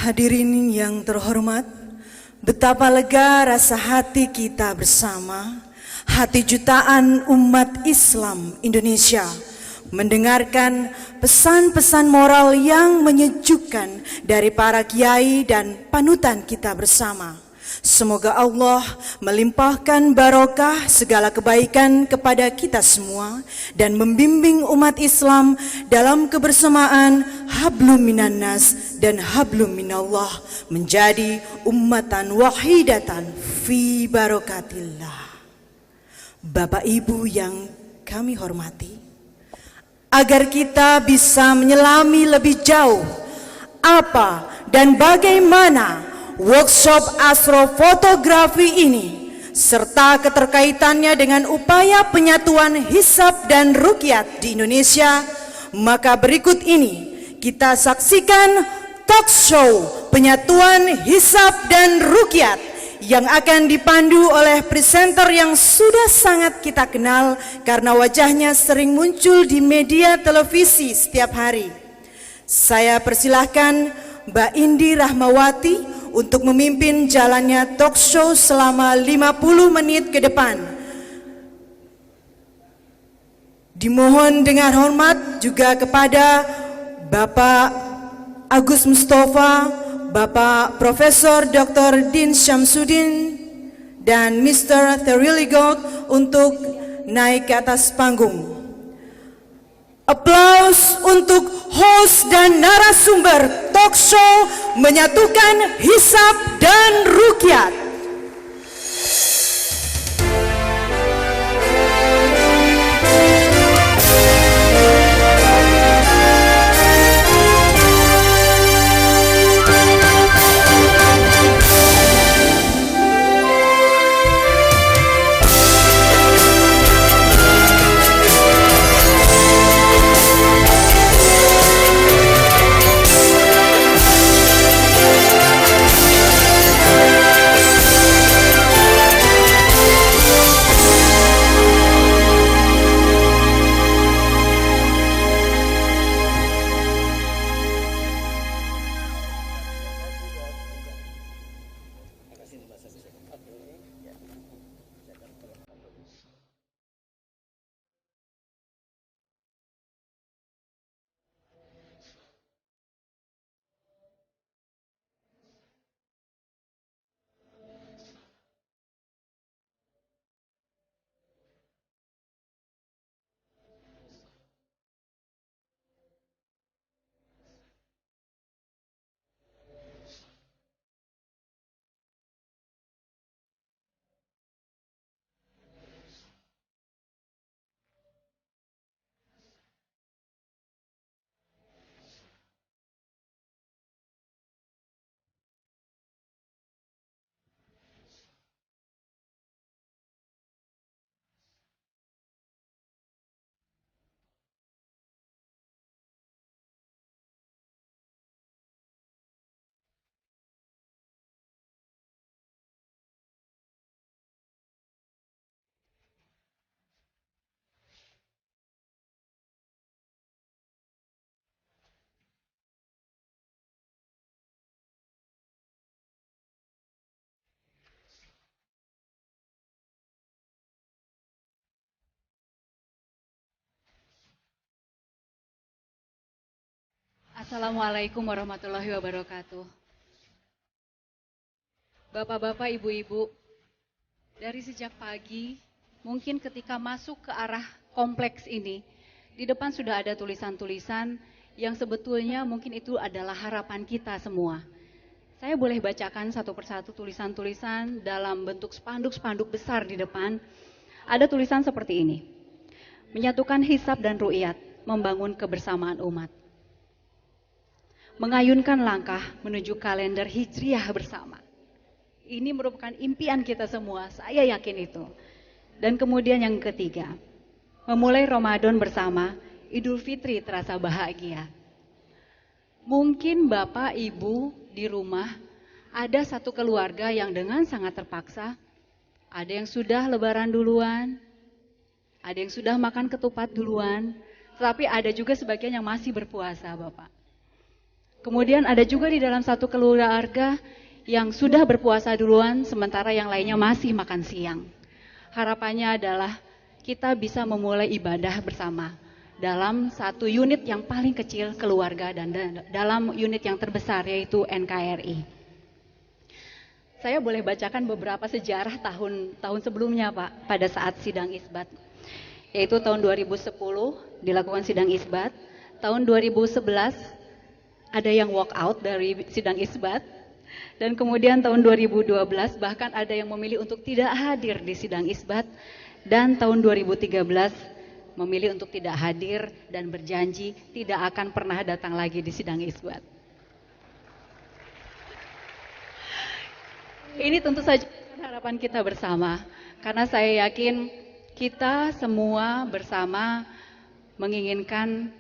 Hadirin yang terhormat, betapa lega rasa hati kita bersama, hati jutaan umat Islam Indonesia, mendengarkan pesan-pesan moral yang menyejukkan dari para kiai dan panutan kita bersama. Semoga Allah melimpahkan barokah segala kebaikan kepada kita semua dan membimbing umat Islam dalam kebersamaan hablum minan nas dan hablum minallah menjadi ummatan wahidatan fi barokatillah. Bapak Ibu yang kami hormati, agar kita bisa menyelami lebih jauh apa dan bagaimana workshop astrofotografi ini serta keterkaitannya dengan upaya penyatuan hisab dan ruqyat di Indonesia, maka berikut ini kita saksikan talk show penyatuan hisab dan ruqyat yang akan dipandu oleh presenter yang sudah sangat kita kenal karena wajahnya sering muncul di media televisi setiap hari. Saya persilahkan Mbak Indi Rahmawati untuk memimpin jalannya talk show selama 50 menit ke depan. Dimohon dengan hormat juga kepada Bapak Agus Mustafa, Bapak Profesor Dr. Din Syamsuddin dan Mr. Thoroughly Gold untuk naik ke atas panggung. Aplaus untuk host dan narasumber talk show menyatukan hisab dan ruqyat. Assalamualaikum warahmatullahi wabarakatuh. Bapak-bapak, ibu-ibu, dari sejak pagi, mungkin ketika masuk ke arah kompleks ini, di depan sudah ada tulisan-tulisan yang sebetulnya mungkin itu adalah harapan kita semua. Saya boleh bacakan satu persatu tulisan-tulisan dalam bentuk spanduk-spanduk besar di depan. Ada tulisan seperti ini: menyatukan hisab dan ruqyat, membangun kebersamaan umat. Mengayunkan langkah menuju kalender hijriah bersama. Ini merupakan impian kita semua, saya yakin itu. Dan kemudian yang ketiga, memulai Ramadan bersama, Idul Fitri terasa bahagia. Mungkin Bapak, Ibu di rumah, ada satu keluarga yang dengan sangat terpaksa, ada yang sudah lebaran duluan, ada yang sudah makan ketupat duluan, tetapi ada juga sebagian yang masih berpuasa, Bapak. Kemudian ada juga di dalam satu keluarga yang sudah berpuasa duluan, sementara yang lainnya masih makan siang. Harapannya adalah kita bisa memulai ibadah bersama dalam satu unit yang paling kecil keluarga dan dalam unit yang terbesar yaitu NKRI. Saya boleh bacakan beberapa sejarah tahun sebelumnya Pak, pada saat sidang isbat. Yaitu tahun 2010 dilakukan sidang isbat, tahun 2011 ada yang walk out dari sidang isbat, dan kemudian tahun 2012 bahkan ada yang memilih untuk tidak hadir di sidang isbat, dan tahun 2013 memilih untuk tidak hadir dan berjanji tidak akan pernah datang lagi di sidang isbat. Ini tentu saja harapan kita bersama, karena saya yakin kita semua bersama menginginkan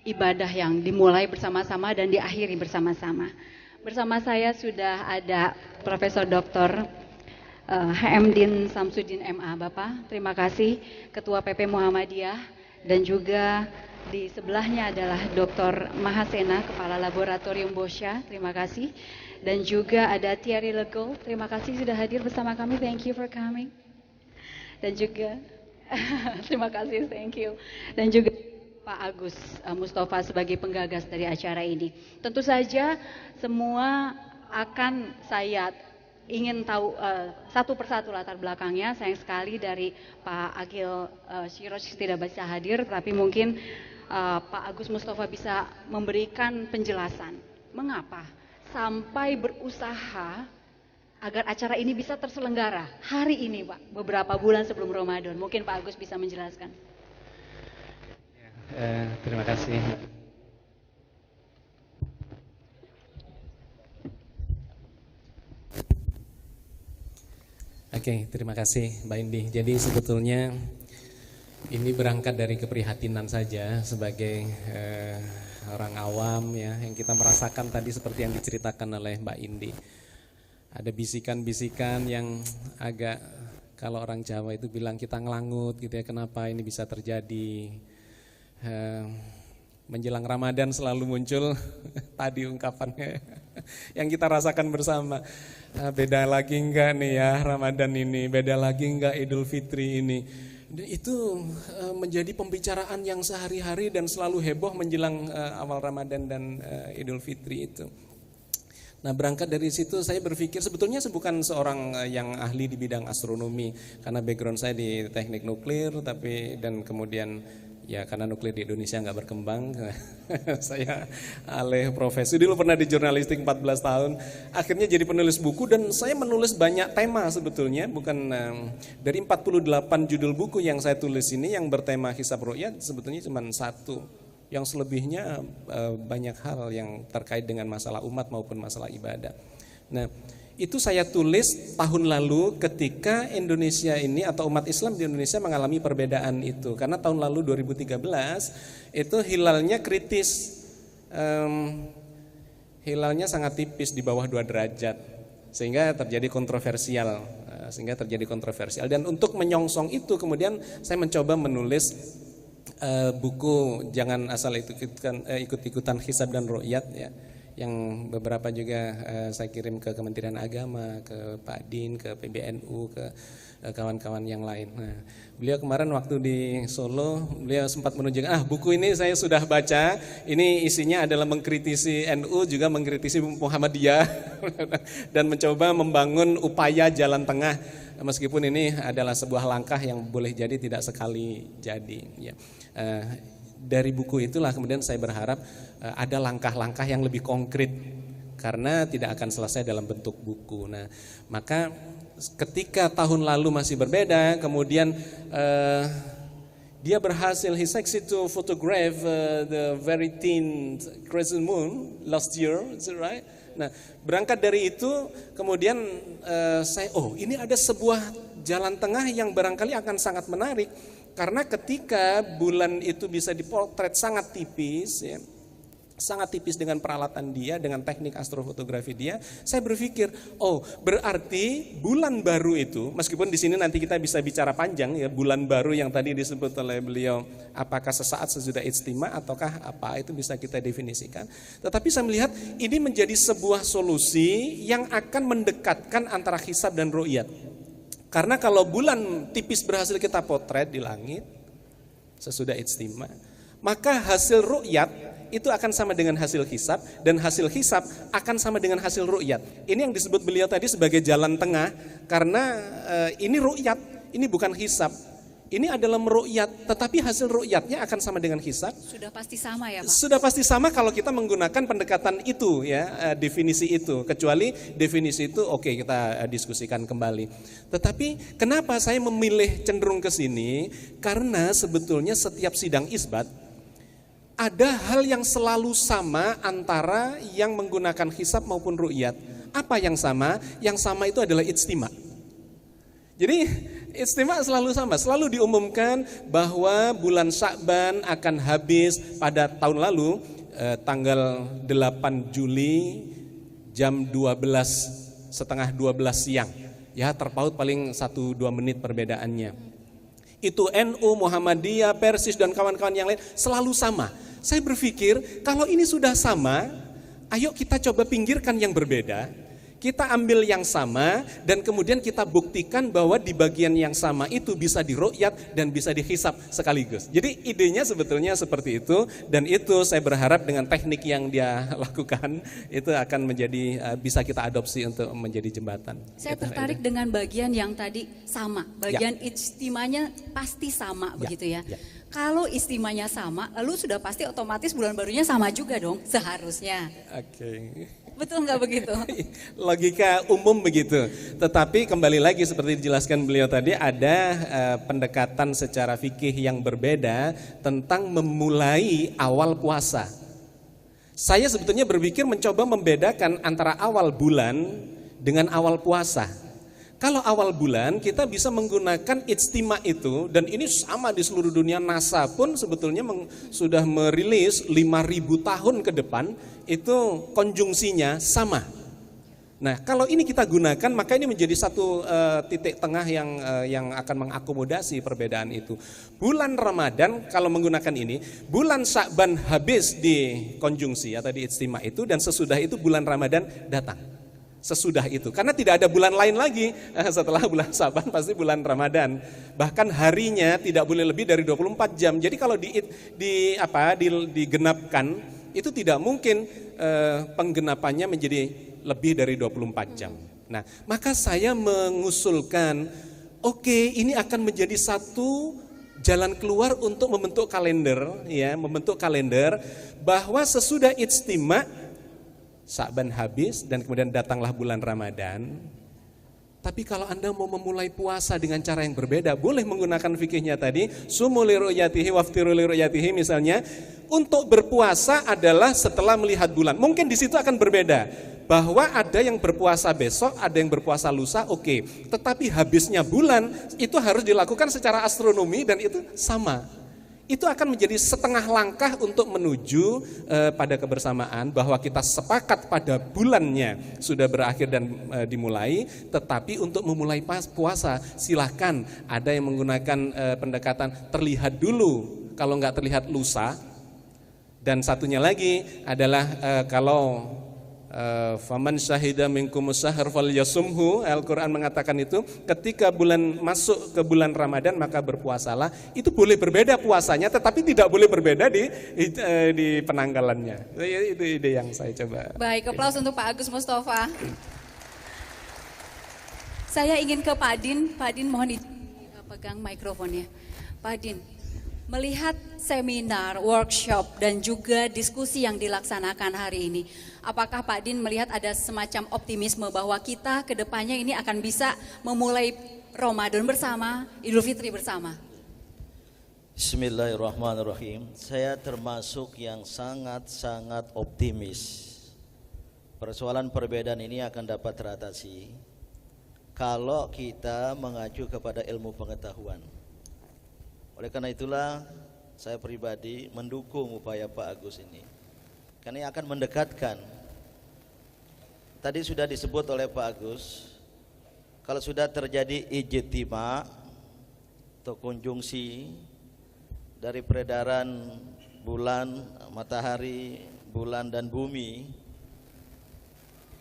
ibadah yang dimulai bersama-sama dan diakhiri bersama-sama. Bersama saya sudah ada Profesor Dr. HM Samsudin MA, Bapak. Terima kasih, Ketua PP Muhammadiyah, dan juga di sebelahnya adalah Dr. Mahasena, Kepala Laboratorium Bosya. Terima kasih. Dan juga ada Thierry Legault. Terima kasih sudah hadir bersama kami. Thank you for coming. Dan juga terima kasih, thank you. Dan juga Pak Agus Mustafa sebagai penggagas dari acara ini. Tentu saja semua akan saya ingin tahu satu persatu latar belakangnya. Sayang sekali dari Pak Agil Syiroj tidak bisa hadir, tapi mungkin Pak Agus Mustafa bisa memberikan penjelasan mengapa sampai berusaha agar acara ini bisa terselenggara hari ini Pak, beberapa bulan sebelum Ramadan. Mungkin Pak Agus bisa menjelaskan. Terima kasih. Oke, terima kasih Mbak Indi. Jadi sebetulnya ini berangkat dari keprihatinan saja sebagai orang awam ya, yang kita merasakan tadi seperti yang diceritakan oleh Mbak Indi. Ada bisikan-bisikan yang agak, kalau orang Jawa itu bilang kita ngelangut gitu ya, kenapa ini bisa terjadi. Menjelang Ramadan selalu muncul tadi ungkapannya yang kita rasakan bersama. Beda lagi enggak nih ya Ramadan ini, beda lagi enggak Idul Fitri ini. Itu menjadi pembicaraan yang sehari-hari dan selalu heboh menjelang awal Ramadan dan Idul Fitri itu. Nah, berangkat dari situ saya berpikir sebetulnya saya bukan seorang yang ahli di bidang astronomi, karena background saya di teknik nuklir, tapi dan kemudian ya karena nuklir di Indonesia nggak berkembang, saya alih profesi. Dulu pernah di jurnalistik 14 tahun, akhirnya jadi penulis buku dan saya menulis banyak tema sebetulnya. Bukan dari 48 judul buku yang saya tulis ini yang bertema hisab ru'yat sebetulnya cuma satu. Yang selebihnya banyak hal yang terkait dengan masalah umat maupun masalah ibadah. Nah, itu saya tulis tahun lalu ketika Indonesia ini atau umat Islam di Indonesia mengalami perbedaan itu. Karena tahun lalu 2013 itu hilalnya kritis, hilalnya sangat tipis di bawah 2 derajat. Sehingga terjadi kontroversial. Dan untuk menyongsong itu kemudian saya mencoba menulis buku Jangan Asal Ikut-ikutan Hisab dan Ru'yat ya. Yang beberapa juga saya kirim ke Kementerian Agama, ke Pak Din, ke PBNU, ke kawan-kawan yang lain. Nah, beliau kemarin waktu di Solo, beliau sempat menunjukkan, buku ini saya sudah baca, ini isinya adalah mengkritisi NU, juga mengkritisi Muhammadiyah, dan mencoba membangun upaya jalan tengah, meskipun ini adalah sebuah langkah yang boleh jadi tidak sekali jadi. Ya. Dari buku itulah kemudian saya berharap ada langkah-langkah yang lebih konkret karena tidak akan selesai dalam bentuk buku. Nah, maka ketika tahun lalu masih berbeda, kemudian dia berhasil, he succeeded to photograph the very thin crescent moon last year, is that right? Nah, berangkat dari itu kemudian saya, ini ada sebuah jalan tengah yang barangkali akan sangat menarik. Karena ketika bulan itu bisa dipotret sangat tipis ya, sangat tipis dengan peralatan dia, dengan teknik astrofotografi dia, saya berpikir, oh berarti bulan baru itu, meskipun di sini nanti kita bisa bicara panjang ya, bulan baru yang tadi disebut oleh beliau, apakah sesaat sesudah ijtima ataukah apa, itu bisa kita definisikan. Tetapi saya melihat ini menjadi sebuah solusi yang akan mendekatkan antara hisab dan ru'yat. Karena kalau bulan tipis berhasil kita potret di langit sesudah ijtima, maka hasil ru'yat itu akan sama dengan hasil hisab, dan hasil hisab akan sama dengan hasil ru'yat. Ini yang disebut beliau tadi sebagai jalan tengah, karena ini ru'yat, ini bukan hisab. Ini adalah meru'yat, tetapi hasil ru'yatnya akan sama dengan hisab. Sudah pasti sama ya Pak? Sudah pasti sama kalau kita menggunakan pendekatan itu ya, definisi itu. Kecuali definisi itu oke, kita diskusikan kembali. Tetapi kenapa saya memilih cenderung ke sini? Karena sebetulnya setiap sidang isbat ada hal yang selalu sama antara yang menggunakan hisab maupun ru'yat. Apa yang sama? Yang sama itu adalah ijtima. Jadi ijtima selalu sama, selalu diumumkan bahwa bulan Sya'ban akan habis pada tahun lalu, tanggal 8 Juli jam 12, setengah 12 siang. Ya, terpaut paling 1-2 menit perbedaannya. Itu NU, Muhammadiyah, Persis dan kawan-kawan yang lain selalu sama. Saya berpikir kalau ini sudah sama, ayo kita coba pinggirkan yang berbeda, kita ambil yang sama dan kemudian kita buktikan bahwa di bagian yang sama itu bisa diru'yat dan bisa dihisab sekaligus. Jadi idenya sebetulnya seperti itu, dan itu saya berharap dengan teknik yang dia lakukan itu akan menjadi bisa kita adopsi untuk menjadi jembatan. Saya tertarik dengan bagian yang tadi sama, bagian ijtimanya pasti sama begitu ya. Kalau istimanya sama, lalu sudah pasti otomatis bulan barunya sama juga dong seharusnya. Oke. Betul nggak begitu? Logika umum begitu. Tetapi kembali lagi seperti dijelaskan beliau tadi, ada pendekatan secara fikih yang berbeda tentang memulai awal puasa. Saya sebetulnya berpikir mencoba membedakan antara awal bulan dengan awal puasa. Kalau awal bulan kita bisa menggunakan ijtima itu, dan ini sama di seluruh dunia. NASA pun sebetulnya sudah merilis 5.000 tahun ke depan itu konjungsinya sama. Nah, kalau ini kita gunakan maka ini menjadi satu titik tengah yang akan mengakomodasi perbedaan itu. Bulan Ramadan kalau menggunakan ini, bulan Sya'ban habis di konjungsi atau di ijtima itu, dan sesudah itu bulan Ramadan datang. Sesudah itu, karena tidak ada bulan lain lagi setelah bulan Sya'ban, pasti bulan Ramadan. Bahkan harinya tidak boleh lebih dari 24 jam. Jadi kalau digenapkan itu tidak mungkin penggenapannya menjadi lebih dari 24 jam. Nah, maka saya mengusulkan, oke, ini akan menjadi satu jalan keluar untuk membentuk kalender, ya, membentuk kalender bahwa sesudah ijtima Sya'ban habis dan kemudian datanglah bulan Ramadan. Tapi kalau Anda mau memulai puasa dengan cara yang berbeda, boleh menggunakan fikihnya tadi, sumu li ru'yatihi waftiru li ru'yatihi misalnya. Untuk berpuasa adalah setelah melihat bulan. Mungkin di situ akan berbeda, bahwa ada yang berpuasa besok, ada yang berpuasa lusa, oke. Tetapi habisnya bulan itu harus dilakukan secara astronomi dan itu sama. Itu akan menjadi setengah langkah untuk menuju pada kebersamaan, bahwa kita sepakat pada bulannya sudah berakhir dan dimulai. Tetapi untuk memulai puasa silahkan, ada yang menggunakan pendekatan terlihat dulu, kalau nggak terlihat lusa. Dan satunya lagi adalah kalau faman syahida minkumus syahr falyasumhu, Al-Qur'an mengatakan itu, ketika bulan masuk ke bulan Ramadan maka berpuasalah. Itu boleh berbeda puasanya, tetapi tidak boleh berbeda di penanggalannya. Itu ide yang saya coba. Baik, aplaus untuk Pak Agus Mustafa. Saya ingin ke Pak Din. Pak Din, mohon pegang mikrofonnya. Pak Din, melihat seminar, workshop, dan juga diskusi yang dilaksanakan hari ini, apakah Pak Din melihat ada semacam optimisme bahwa kita ke depannya ini akan bisa memulai Ramadan bersama, Idul Fitri bersama? Bismillahirrahmanirrahim. Saya termasuk yang sangat-sangat optimis. Persoalan perbedaan ini akan dapat teratasi kalau kita mengacu kepada ilmu pengetahuan. Oleh karena itulah saya pribadi mendukung upaya Pak Agus ini. karena ini akan mendekatkan. Tadi sudah disebut oleh Pak Agus, kalau sudah terjadi ijtima atau konjungsi dari peredaran bulan, matahari, bulan dan bumi,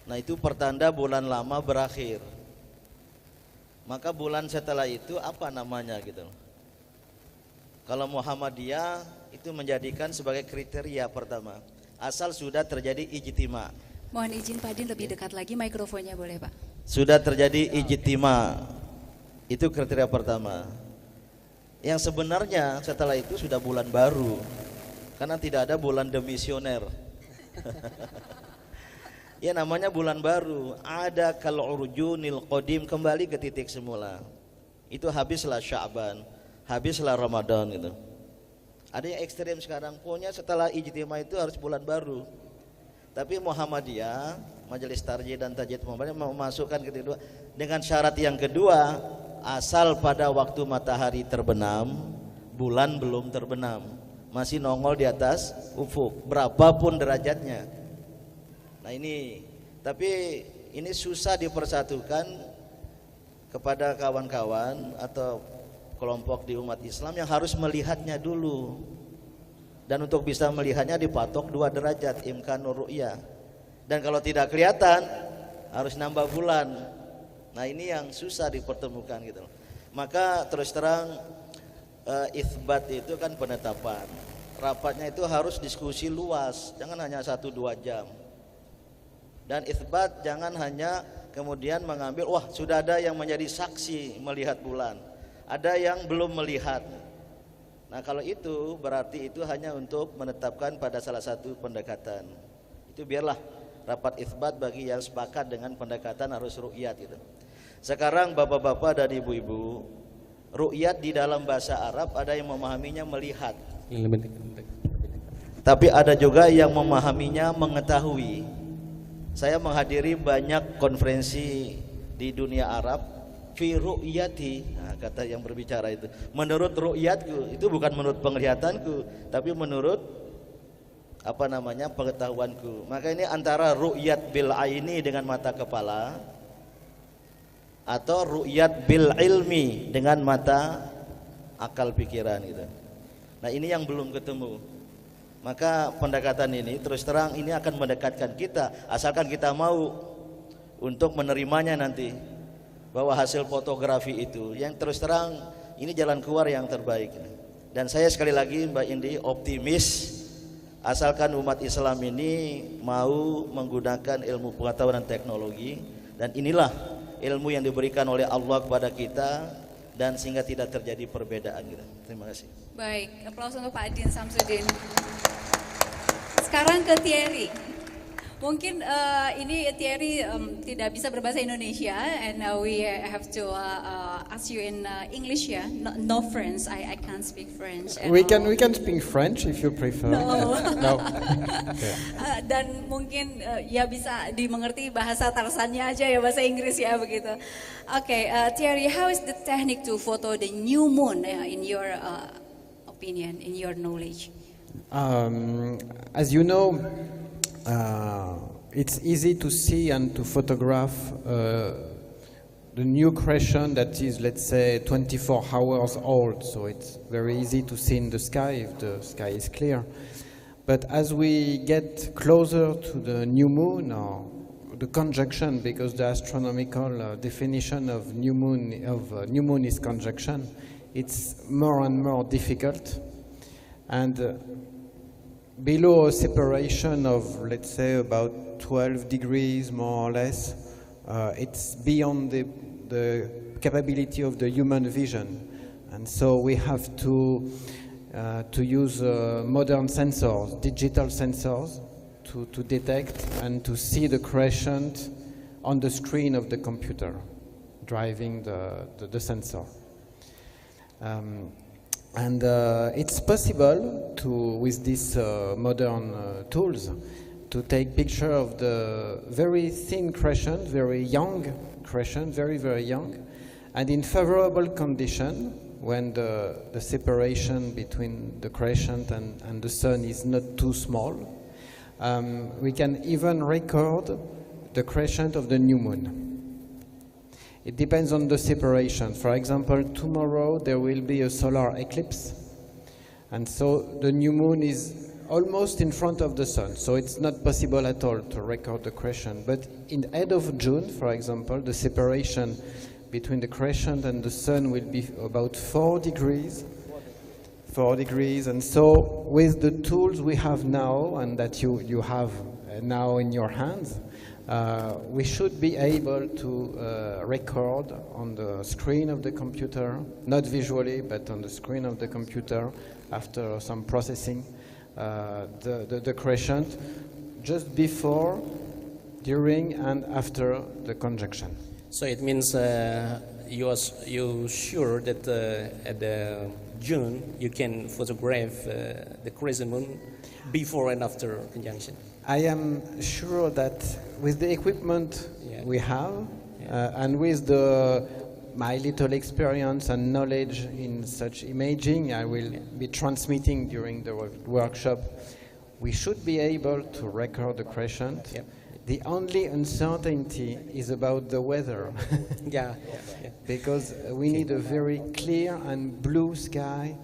nah itu pertanda bulan lama berakhir. Maka bulan setelah itu apa namanya gitu. Kalau Muhammadiyah itu menjadikan sebagai kriteria pertama, asal sudah terjadi ijtima. Mohon izin Pak Din lebih dekat lagi mikrofonnya boleh Pak? Sudah terjadi ijtima, itu kriteria pertama. Yang sebenarnya setelah itu sudah bulan baru, karena tidak ada bulan demisioner. Ya namanya bulan baru, ada kal urjunil qadim, kembali ke titik semula. Itu habislah Sya'ban, habislah Ramadan gitu. Ada yang ekstrem sekarang, pokoknya setelah ijtima itu harus bulan baru. Tapi Muhammadiyah, Majelis Tarjih dan Tajdid Muhammadiyah memasukkan kedua dengan syarat yang kedua, asal pada waktu matahari terbenam, bulan belum terbenam, masih nongol di atas ufuk, berapapun derajatnya. Nah ini, tapi ini susah dipersatukan kepada kawan-kawan atau kelompok di umat Islam yang harus melihatnya dulu. Dan untuk bisa melihatnya dipatok 2 derajat, imkanur ru'yah. Dan kalau tidak kelihatan harus nambah bulan. Nah ini yang susah dipertemukan gitu. Maka terus terang itsbat itu kan penetapan. Rapatnya itu harus diskusi luas, jangan hanya 1-2 jam. Dan itsbat jangan hanya kemudian mengambil, wah sudah ada yang menjadi saksi melihat bulan, ada yang belum melihat. Nah kalau itu berarti itu hanya untuk menetapkan pada salah satu pendekatan. Itu biarlah rapat itsbat bagi yang sepakat dengan pendekatan harus ru'yat gitu. Sekarang bapak-bapak dan ibu-ibu, ru'yat di dalam bahasa Arab ada yang memahaminya melihat, tapi ada juga yang memahaminya mengetahui. Saya menghadiri banyak konferensi di dunia Arab, fi ru'yati, nah, kata yang berbicara itu, menurut ru'yatku, itu bukan menurut penglihatanku, tapi menurut pengetahuanku. Maka ini antara ru'yat bil aini dengan mata kepala atau ru'yat bil ilmi dengan mata akal pikiran gitu. Nah ini yang belum ketemu. Maka pendekatan ini terus terang ini akan mendekatkan kita, asalkan kita mau untuk menerimanya nanti, bahwa hasil fotografi itu yang terus terang ini jalan keluar yang terbaik. Dan saya sekali lagi Mbak Indi optimis, asalkan umat Islam ini mau menggunakan ilmu pengetahuan dan teknologi, dan inilah ilmu yang diberikan oleh Allah kepada kita, dan sehingga tidak terjadi perbedaan gitu. Terima kasih. Baik, aplaus untuk Pak Adin Samsudin. Sekarang ke Thierry. Mungkin ini Thierry tidak bisa berbahasa Indonesia, and we have to ask you in English ya. No French, I can't speak French. We can speak French if you prefer. No. No. Okay. Dan mungkin ya bisa dimengerti bahasa Tarsannya aja ya, bahasa Inggris ya begitu. Okay, Thierry, how is the technique to photo the new moon in your opinion, in your knowledge? As you know, it's easy to see and to photograph the new creation that is, let's say, 24 hours old, so it's very easy to see in the sky if the sky is clear. But as we get closer to the new moon, or the conjunction, because the astronomical definition of new moon is conjunction, it's more and more difficult. And below a separation of, let's say, about 12 degrees more or less, it's beyond the capability of the human vision. And so we have to use modern sensors, digital sensors, to detect and to see the crescent on the screen of the computer, driving the sensor. And it's possible to, with these modern tools, to take picture of the very thin crescent, very young crescent, very, very young, and in favorable condition, when the separation between the crescent and the sun is not too small, We can even record the crescent of the new moon. It depends on the separation. For example, tomorrow there will be a solar eclipse, and so the new moon is almost in front of the sun, so it's not possible at all to record the crescent. But in the end of June, for example, the separation between the crescent and the sun will be about 4 degrees. 4 degrees, and so with the tools we have now and that you have now in your hands, we should be able to record on the screen of the computer, not visually, but on the screen of the computer after some processing, the crescent just before, during, and after the conjunction. So it means you sure that at the June you can photograph the crescent moon before and after conjunction. I am sure that with the equipment we have and with my little experience and knowledge in such imaging I will be transmitting during the workshop, we should be able to record the crescent. Yep. The only uncertainty is about the weather. Yeah. Because we need a very clear and blue sky,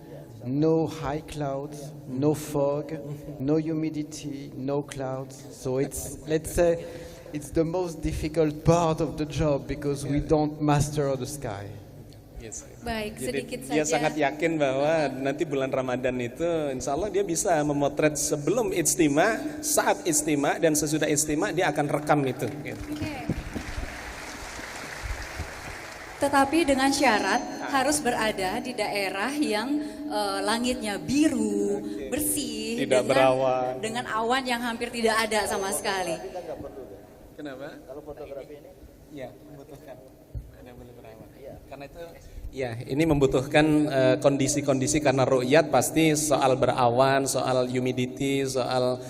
no high clouds, no fog, no humidity, no clouds. So it's, let's say, it's the most difficult part of the job because we don't master the sky. Yes. Baik, Jadi sedikit dia saja. sangat yakin bahwa nanti bulan Ramadan itu insya Allah dia bisa memotret sebelum ijtima, saat ijtima, dan sesudah ijtima dia akan rekam itu. Oke. Tetapi dengan syarat harus berada di daerah yang langitnya biru, bersih, Tidak berawan. dengan awan yang hampir tidak ada sama sekali. Kenapa? Kalau fotografi ini, Ya, membutuhkan. Tidak boleh berawan. Karena itu ya, ini membutuhkan kondisi-kondisi karena ru'yat pasti soal berawan, soal humidity, soal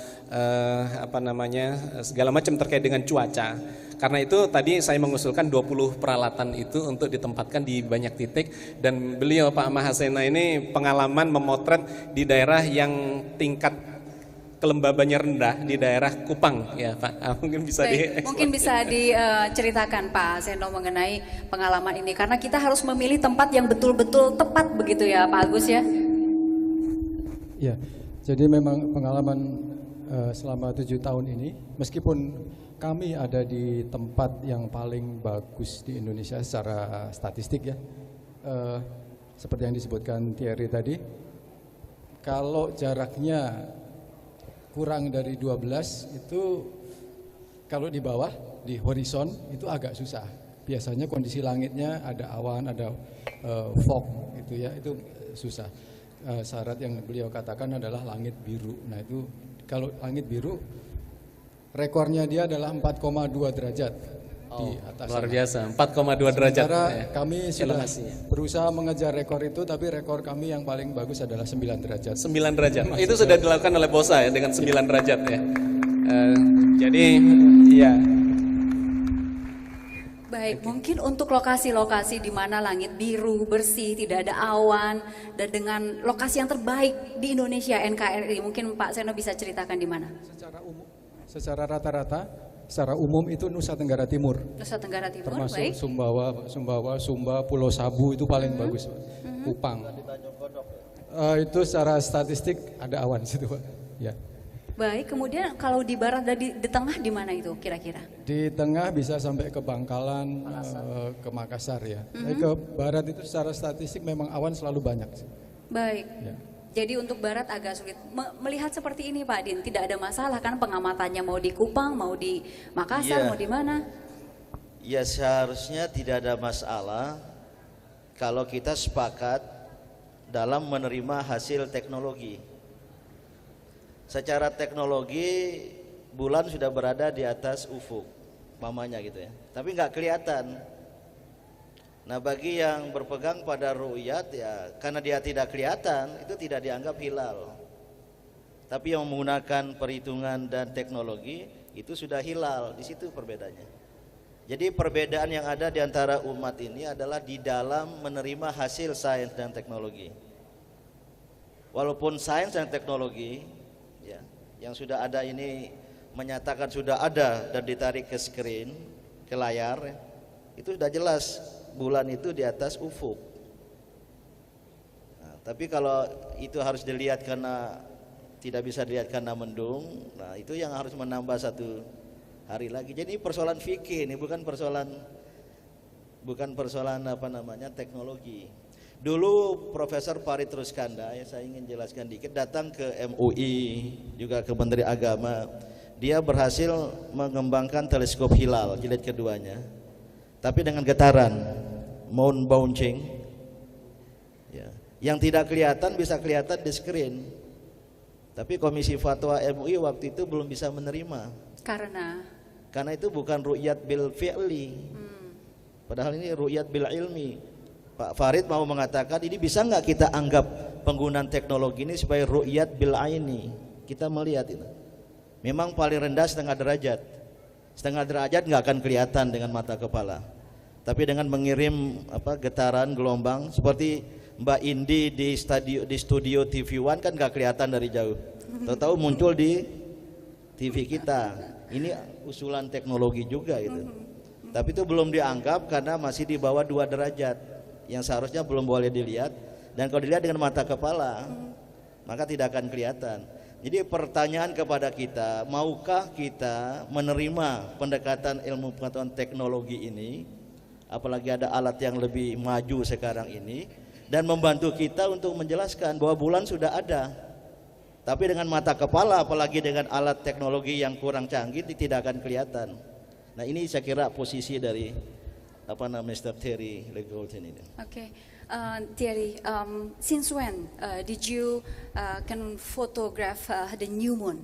segala macam terkait dengan cuaca. Karena itu tadi saya mengusulkan 20 peralatan itu untuk ditempatkan di banyak titik, dan beliau Pak Mahasena ini pengalaman memotret di daerah yang tingkat kelembabannya rendah, di daerah Kupang ya Pak. Mungkin bisa Baik, mungkin bisa diceritakan Pak Seno mengenai pengalaman ini, karena kita harus memilih tempat yang betul-betul tepat begitu ya Pak Agus ya. Ya, jadi memang pengalaman selama 7 tahun ini, meskipun kami ada di tempat yang paling bagus di Indonesia secara statistik ya, seperti yang disebutkan Thierry tadi, kalau jaraknya kurang dari 12 itu kalau di bawah, di horizon itu agak susah. Biasanya kondisi langitnya ada awan, ada fog gitu ya, itu susah. Syarat yang beliau katakan adalah langit biru. Nah itu kalau langit biru, rekornya dia adalah 4,2 derajat di atas. Luar biasa, 4,2 derajat. Sementara Ya. kami sudah Elevasinya. berusaha mengejar rekor itu, tapi rekor kami yang paling bagus adalah 9 derajat. 9 derajat. Itu sudah dilakukan oleh Bosa ya dengan 9 derajat ya. Jadi ya. Baik, mungkin untuk lokasi-lokasi di mana langit biru, bersih, tidak ada awan, dan dengan lokasi yang terbaik di Indonesia NKRI, mungkin Pak Seno bisa ceritakan di mana? Secara rata-rata, secara umum itu Nusa Tenggara Timur. Nusa Tenggara Timur, Termasuk baik. Sumbawa, Pulau Sabu itu paling bagus. Kupang. Itu secara statistik ada awan situ Pak. Ya. Baik, kemudian kalau di barat dan di tengah di mana itu kira-kira? Di tengah bisa sampai ke Bangkalan, ke Makassar ya. Tapi ke barat itu secara statistik memang awan selalu banyak. Baik. Ya. Jadi untuk barat agak sulit. Melihat seperti ini Pak Din, tidak ada masalah kan pengamatannya mau di Kupang, mau di Makassar, Iya. mau di mana? ya seharusnya tidak ada masalah kalau kita sepakat dalam menerima hasil teknologi. Secara teknologi bulan sudah berada di atas ufuk, mamanya gitu ya. Tapi nggak kelihatan. Nah bagi yang berpegang pada ru'yat ya, karena dia tidak kelihatan, itu tidak dianggap hilal. Tapi yang menggunakan perhitungan dan teknologi itu sudah hilal. Di situ perbedaannya. Jadi perbedaan yang ada di antara umat ini adalah di dalam menerima hasil sains dan teknologi. Walaupun sains dan teknologi ya, Yang sudah ada ini menyatakan sudah ada dan ditarik ke screen, ke layar, itu sudah jelas bulan itu di atas ufuk. Nah, tapi kalau itu harus dilihat karena tidak bisa dilihat karena mendung, nah itu yang harus menambah 1 hari lagi. Jadi persoalan fikih ini bukan persoalan apa namanya teknologi. Dulu Profesor Farid Ruskanda, ya saya ingin jelaskan dikit, datang ke MUI juga ke Menteri Agama. Dia berhasil mengembangkan teleskop hilal jilid keduanya, tapi dengan getaran moon bouncing, ya, yang tidak kelihatan bisa kelihatan di screen. Tapi Komisi Fatwa MUI waktu itu belum bisa menerima. Karena itu bukan ru'yat bil fi'li. Padahal ini ru'yat bil ilmi. Pak Farid mau mengatakan ini bisa nggak kita anggap penggunaan teknologi ini sebagai ru'yat bil aini. Kita melihat itu. Memang paling rendah setengah derajat. Setengah derajat nggak akan kelihatan dengan mata kepala. Tapi dengan mengirim getaran gelombang seperti Mbak Indi di studio TV One kan nggak kelihatan dari jauh. Tahu-tahu muncul di TV kita. Ini usulan teknologi juga itu. Tapi itu belum dianggap karena masih di bawah 2 derajat yang seharusnya belum boleh dilihat, dan kalau dilihat dengan mata kepala maka tidak akan kelihatan. Jadi pertanyaan kepada kita, maukah kita menerima pendekatan ilmu pengetahuan teknologi ini, apalagi ada alat yang lebih maju sekarang ini, dan membantu kita untuk menjelaskan bahwa bulan sudah ada, tapi dengan mata kepala apalagi dengan alat teknologi yang kurang canggih tidak akan kelihatan. Nah ini saya kira posisi dari Mr. Terry Legaultin ini. Okay, Thierry, since when did you can photograph the new moon?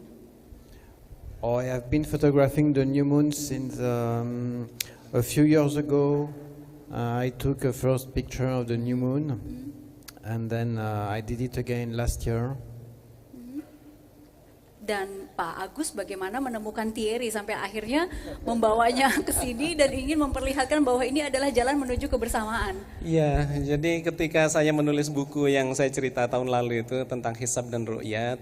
Oh, I have been photographing the new moon since a few years ago. I took a first picture of the new moon, and then I did it again last year. Dan Pak Agus bagaimana menemukan Thierry sampai akhirnya membawanya ke sini dan ingin memperlihatkan bahwa ini adalah jalan menuju kebersamaan. Iya, jadi ketika saya menulis buku yang saya cerita tahun lalu itu tentang hisab dan ru'yat,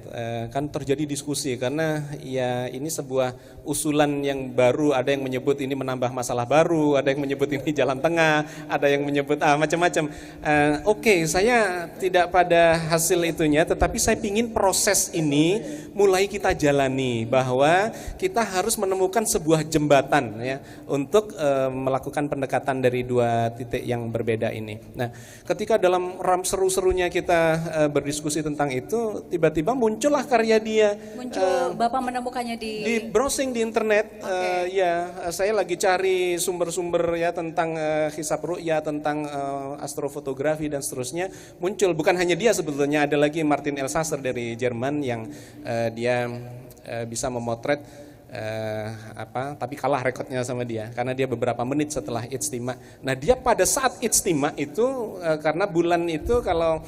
kan terjadi diskusi karena ya ini sebuah usulan yang baru, ada yang menyebut ini menambah masalah baru, ada yang menyebut ini jalan tengah, ada yang menyebut macam-macam. Oke, saya tidak pada hasil itunya, tetapi saya ingin proses ini mulai kita jalani, bahwa kita harus menemukan sebuah jembatan ya untuk melakukan pendekatan dari 2 titik yang berbeda ini. Nah, ketika dalam seru-serunya kita berdiskusi tentang itu, tiba-tiba muncullah karya dia. Bapak menemukannya di browsing di internet. Ya, saya lagi cari sumber-sumber ya tentang hisab ru'ya, tentang astrofotografi dan seterusnya. Muncul, bukan hanya dia sebetulnya, ada lagi Martin Elsasser dari Jerman yang dia bisa memotret tapi kalah rekodnya sama dia karena dia beberapa menit setelah ijtima. Nah, dia pada saat ijtima itu karena bulan itu kalau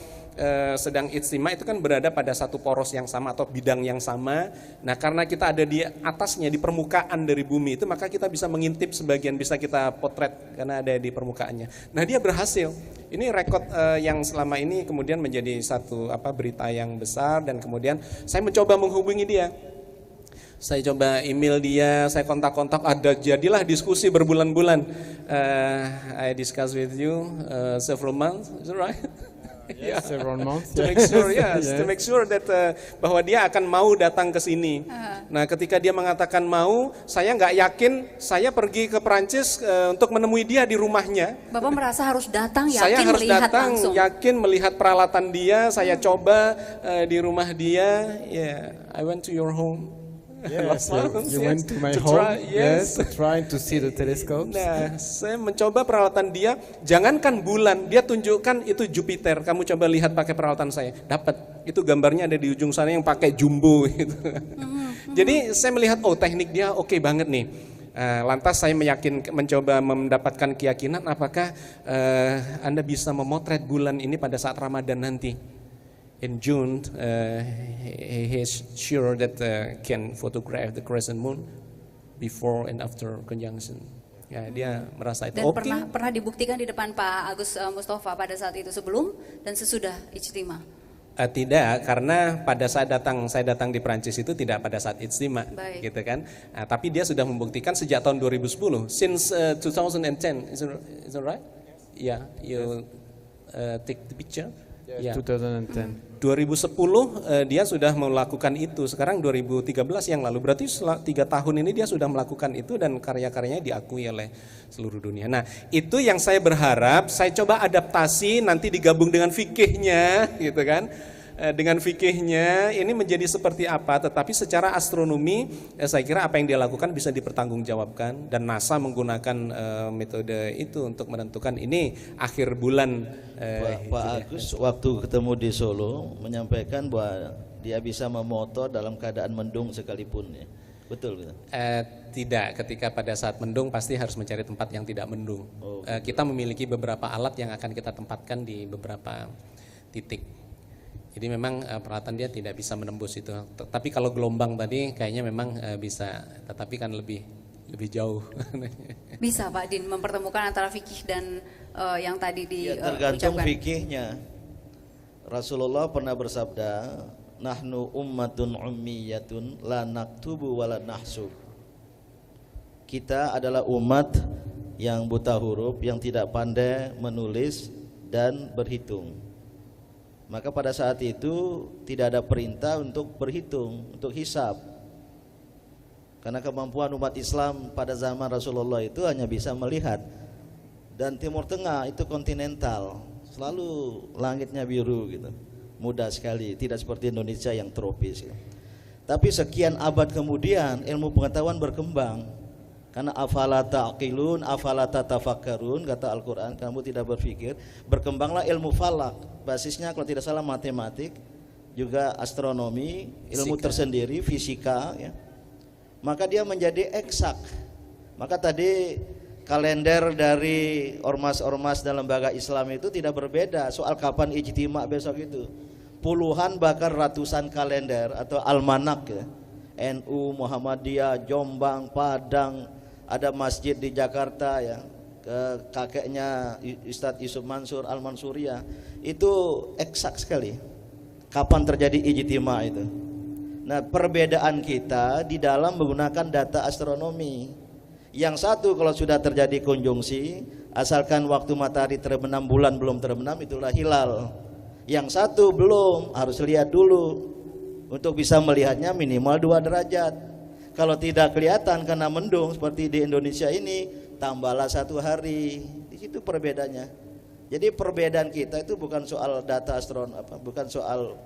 sedang ijtima itu kan berada pada satu poros yang sama atau bidang yang sama. Nah, karena kita ada di atasnya, di permukaan dari bumi itu, maka kita bisa mengintip sebagian, bisa kita potret karena ada di permukaannya. Nah, dia berhasil. Ini rekod yang selama ini kemudian menjadi satu berita yang besar, dan kemudian saya mencoba menghubungi dia. Saya coba email dia, saya kontak-kontak, jadilah diskusi berbulan-bulan. I discuss with you several months, is that right? Yes, several months. To make sure, to make sure that bahwa dia akan mau datang ke sini. Nah, ketika dia mengatakan mau, saya nggak yakin. Saya pergi ke Perancis untuk menemui dia di rumahnya. Bapak merasa harus datang, yakin saya harus melihat datang, langsung. yakin melihat peralatan dia. Saya coba di rumah dia. Yeah, I went to your home. Yes, you went to my home, trying to see the telescopes. Nah, saya mencoba peralatan dia, jangankan bulan, dia tunjukkan itu Jupiter. Kamu coba lihat pakai peralatan saya, dapat. Itu gambarnya ada di ujung sana yang pakai jumbo gitu. Jadi saya melihat, teknik dia oke banget nih. Lantas saya mencoba mendapatkan keyakinan apakah Anda bisa memotret bulan ini pada saat Ramadan nanti. In June, he is sure that can photograph the crescent moon before and after conjunction. Ya, dia merasa itu oke. Dan pernah dibuktikan di depan Pak Agus Mustafa pada saat itu, sebelum dan sesudah ijtima. Tidak, karena pada saat saya datang di Prancis itu tidak pada saat ijtima, Baik. gitu kan. Nah, tapi dia sudah membuktikan sejak tahun 2010, since 2010, is it right? Yeah, you take the picture. Yeah. 2010. 2010 dia sudah melakukan itu. Sekarang 2013 yang lalu, berarti 3 tahun ini dia sudah melakukan itu dan karya-karyanya diakui oleh seluruh dunia. Nah, itu yang saya berharap saya coba adaptasi nanti digabung dengan fikihnya, gitu kan. Dengan fikihnya ini menjadi seperti apa, tetapi secara astronomi saya kira apa yang dia lakukan bisa dipertanggungjawabkan, dan NASA menggunakan metode itu untuk menentukan ini akhir bulan. Pak Agus waktu ketemu di Solo menyampaikan bahwa dia bisa memoto dalam keadaan mendung sekalipun, ya. Betul gitu? Tidak, ketika pada saat mendung pasti harus mencari tempat yang tidak mendung. Kita memiliki beberapa alat yang akan kita tempatkan di beberapa titik. Jadi memang peralatan dia tidak bisa menembus itu. Tapi kalau gelombang tadi kayaknya memang bisa, tetapi kan lebih jauh. Bisa Pak Din mempertemukan antara fikih dan yang tadi Ya, tergantung diucapkan. fikihnya. Rasulullah pernah bersabda, nahnu ummatun ummiyatun la naktubu wa la nahsub. Kita adalah umat yang buta huruf, yang tidak pandai menulis dan berhitung. Maka pada saat itu tidak ada perintah untuk berhitung, untuk hisab. Karena kemampuan umat Islam pada zaman Rasulullah itu hanya bisa melihat. Dan Timur Tengah itu kontinental, selalu langitnya biru gitu. Mudah sekali, tidak seperti Indonesia yang tropis gitu. Tapi sekian abad kemudian ilmu pengetahuan berkembang. Karena afala ta'qilun, afala tatafakkarun, kata Al-Quran, kamu tidak berpikir. Berkembanglah ilmu falak, basisnya kalau tidak salah matematik, juga astronomi, ilmu tersendiri, fisika, ya. Maka dia menjadi eksak. Maka tadi kalender dari ormas-ormas dan lembaga Islam itu tidak berbeda soal kapan ijtima besok itu. Puluhan bahkan ratusan kalender atau almanak, ya. NU, Muhammadiyah, Jombang, Padang, ada masjid di Jakarta, ya, kakeknya Ustadz Yusuf Mansur Al-Mansuriyah, itu eksak sekali kapan terjadi ijtima itu. Nah, perbedaan kita di dalam menggunakan data astronomi. Yang satu kalau sudah terjadi konjungsi, asalkan waktu matahari terbenam, bulan belum terbenam, itulah hilal. Yang satu belum, harus lihat dulu. Untuk bisa melihatnya minimal 2 derajat. Kalau tidak kelihatan karena mendung seperti di Indonesia ini, tambahlah 1 hari. Di situ perbedaannya. Jadi perbedaan kita itu bukan soal data bukan soal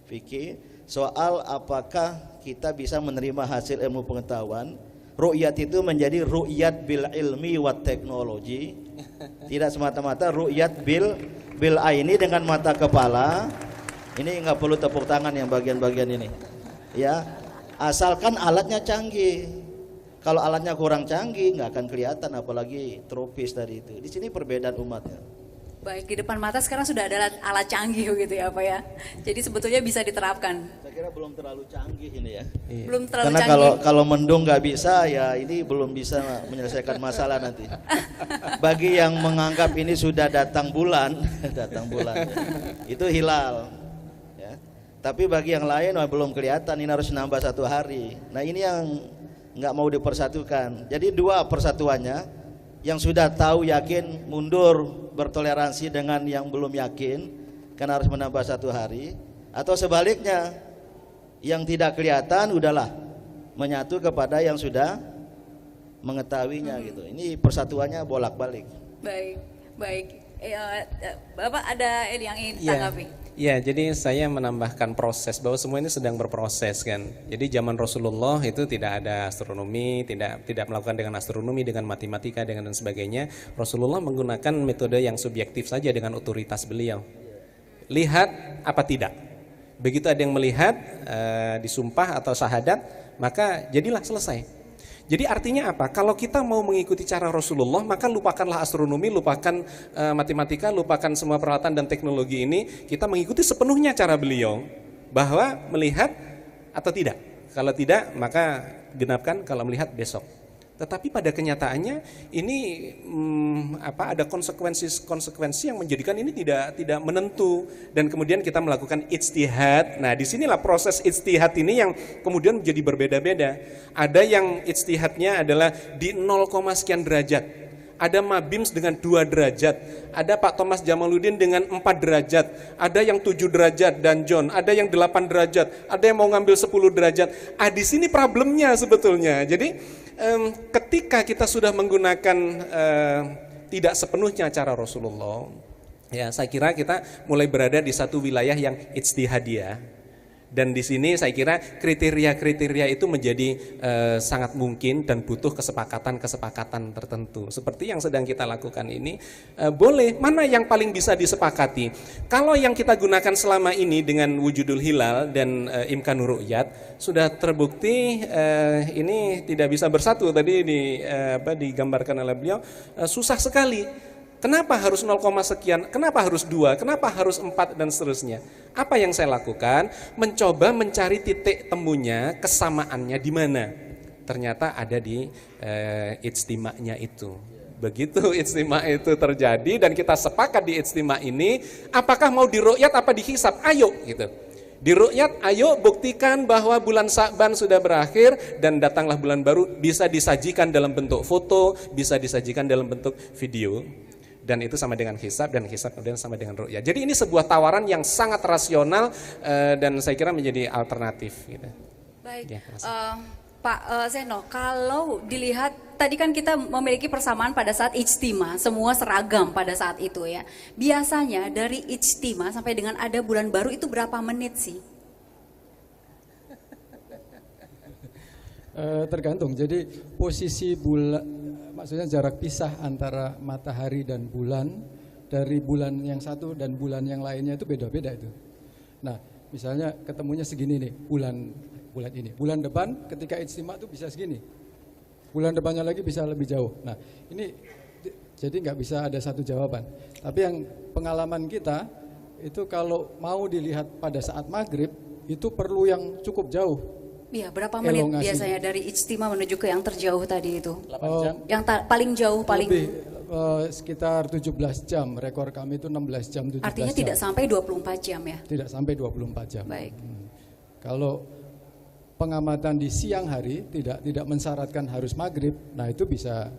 fikih, soal apakah kita bisa menerima hasil ilmu pengetahuan. Ru'yat itu menjadi ru'yat bil ilmi wa teknologi. Tidak semata-mata ru'yat bil aini dengan mata kepala. Ini nggak perlu tepuk tangan yang bagian-bagian ini, ya. Asalkan alatnya canggih. Kalau alatnya kurang canggih nggak akan kelihatan, apalagi tropis dari itu. Di sini perbedaan umatnya. Baik, di depan mata sekarang sudah ada alat canggih gitu ya Pak ya. Jadi sebetulnya bisa diterapkan. Saya kira belum terlalu canggih ini, ya. Belum terlalu Karena canggih. kalau mendung nggak bisa, ya ini belum bisa menyelesaikan masalah nanti. Bagi yang menganggap ini sudah datang bulan, datang bulan, ya, itu hilal. Ya. Tapi bagi yang lain belum kelihatan, ini harus nambah 1 hari. Nah, ini yang nggak mau dipersatukan. Jadi 2 persatuannya, yang sudah tahu yakin mundur bertoleransi dengan yang belum yakin karena harus menambah 1 hari, atau sebaliknya yang tidak kelihatan udahlah menyatu kepada yang sudah mengetahuinya gitu. Ini persatuannya bolak-balik. Baik, baik. Bapak ada yang ingin tanggapi? Ya, jadi saya menambahkan proses bahwa semua ini sedang berproses kan. Jadi zaman Rasulullah itu tidak ada astronomi, tidak melakukan dengan astronomi, dengan matematika, dengan dan sebagainya. Rasulullah menggunakan metode yang subjektif saja dengan otoritas beliau. Lihat apa tidak. Begitu ada yang melihat disumpah atau syahadat, maka jadilah selesai. Jadi artinya apa? Kalau kita mau mengikuti cara Rasulullah, maka lupakanlah astronomi, lupakan matematika, lupakan semua peralatan dan teknologi ini. Kita mengikuti sepenuhnya cara beliau, bahwa melihat atau tidak. Kalau tidak, maka genapkan, kalau melihat besok. Tetapi pada kenyataannya ini ada konsekuensi yang menjadikan ini tidak menentu, dan kemudian kita melakukan ijtihad. Nah, disinilah proses ijtihad ini yang kemudian menjadi berbeda-beda. Ada yang ijtihadnya adalah di 0, sekian derajat. Ada Mabims dengan 2 derajat, ada Pak Thomas Jamaluddin dengan 4 derajat, ada yang 7 derajat dan John, ada yang 8 derajat, ada yang mau ngambil 10 derajat. Di sini problemnya sebetulnya. Jadi ketika kita sudah menggunakan tidak sepenuhnya cara Rasulullah, ya saya kira kita mulai berada di satu wilayah yang ijtihadiyah. Dan di sini saya kira kriteria-kriteria itu menjadi sangat mungkin dan butuh kesepakatan-kesepakatan tertentu. Seperti yang sedang kita lakukan ini, boleh, mana yang paling bisa disepakati. Kalau yang kita gunakan selama ini dengan wujudul hilal dan imkanur ru'yat, sudah terbukti ini tidak bisa bersatu. Tadi digambarkan oleh beliau, susah sekali. Kenapa harus 0, sekian? Kenapa harus 2? Kenapa harus 4 dan seterusnya? Apa yang saya lakukan? Mencoba mencari titik temunya, kesamaannya di mana? Ternyata ada di ijtima'nya itu. Begitu ijtima' itu terjadi dan kita sepakat di ijtima' ini, apakah mau diru'yat apa dihisab? Ayo gitu. Di ru'yat, ayo buktikan bahwa bulan Sa'ban sudah berakhir dan datanglah bulan baru, bisa disajikan dalam bentuk foto, bisa disajikan dalam bentuk video. Dan itu sama dengan hisab, dan hisab kemudian sama dengan ru'yah. Jadi ini sebuah tawaran yang sangat rasional dan saya kira menjadi alternatif. Gitu. Baik, Ya, Pak Zeno, kalau dilihat tadi kan kita memiliki persamaan pada saat ijtima, semua seragam pada saat itu ya. Biasanya dari ijtima sampai dengan ada bulan baru itu berapa menit sih? Tergantung, jadi posisi bulan, maksudnya jarak pisah antara matahari dan bulan, dari bulan yang satu dan bulan yang lainnya itu beda-beda itu. Nah, misalnya ketemunya segini nih, bulan ini. Bulan depan ketika ijtima itu bisa segini. Bulan depannya lagi bisa lebih jauh. Nah, ini jadi nggak bisa ada satu jawaban. Tapi yang pengalaman kita itu kalau mau dilihat pada saat maghrib itu perlu yang cukup jauh. Iya, berapa menit Elongasi. Biasanya dari ijtima menuju ke yang terjauh tadi itu? 8 jam. Yang paling jauh, paling Lebih, sekitar 17 jam. Rekor kami itu 16 jam, 17 artinya jam. tidak sampai 24 jam ya? Tidak sampai 24 jam. Baik. Kalau pengamatan di siang hari tidak mensyaratkan harus maghrib, nah itu bisa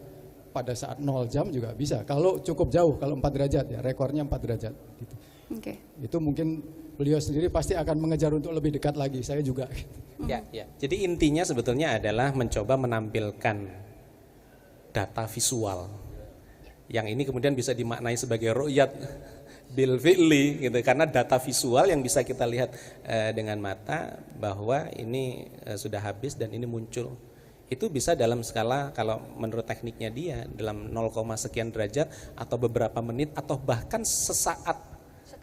pada saat 0 jam juga bisa. Kalau cukup jauh, kalau 4 derajat ya, rekornya 4 derajat. Gitu. Oke. Itu mungkin beliau sendiri pasti akan mengejar untuk lebih dekat lagi, saya juga. Ya. Jadi intinya sebetulnya adalah mencoba menampilkan data visual. Yang ini kemudian bisa dimaknai sebagai ru'yat bil fi'li gitu, karena data visual yang bisa kita lihat dengan mata bahwa ini sudah habis dan ini muncul. Itu bisa dalam skala, kalau menurut tekniknya dia, dalam 0, sekian derajat atau beberapa menit atau bahkan sesaat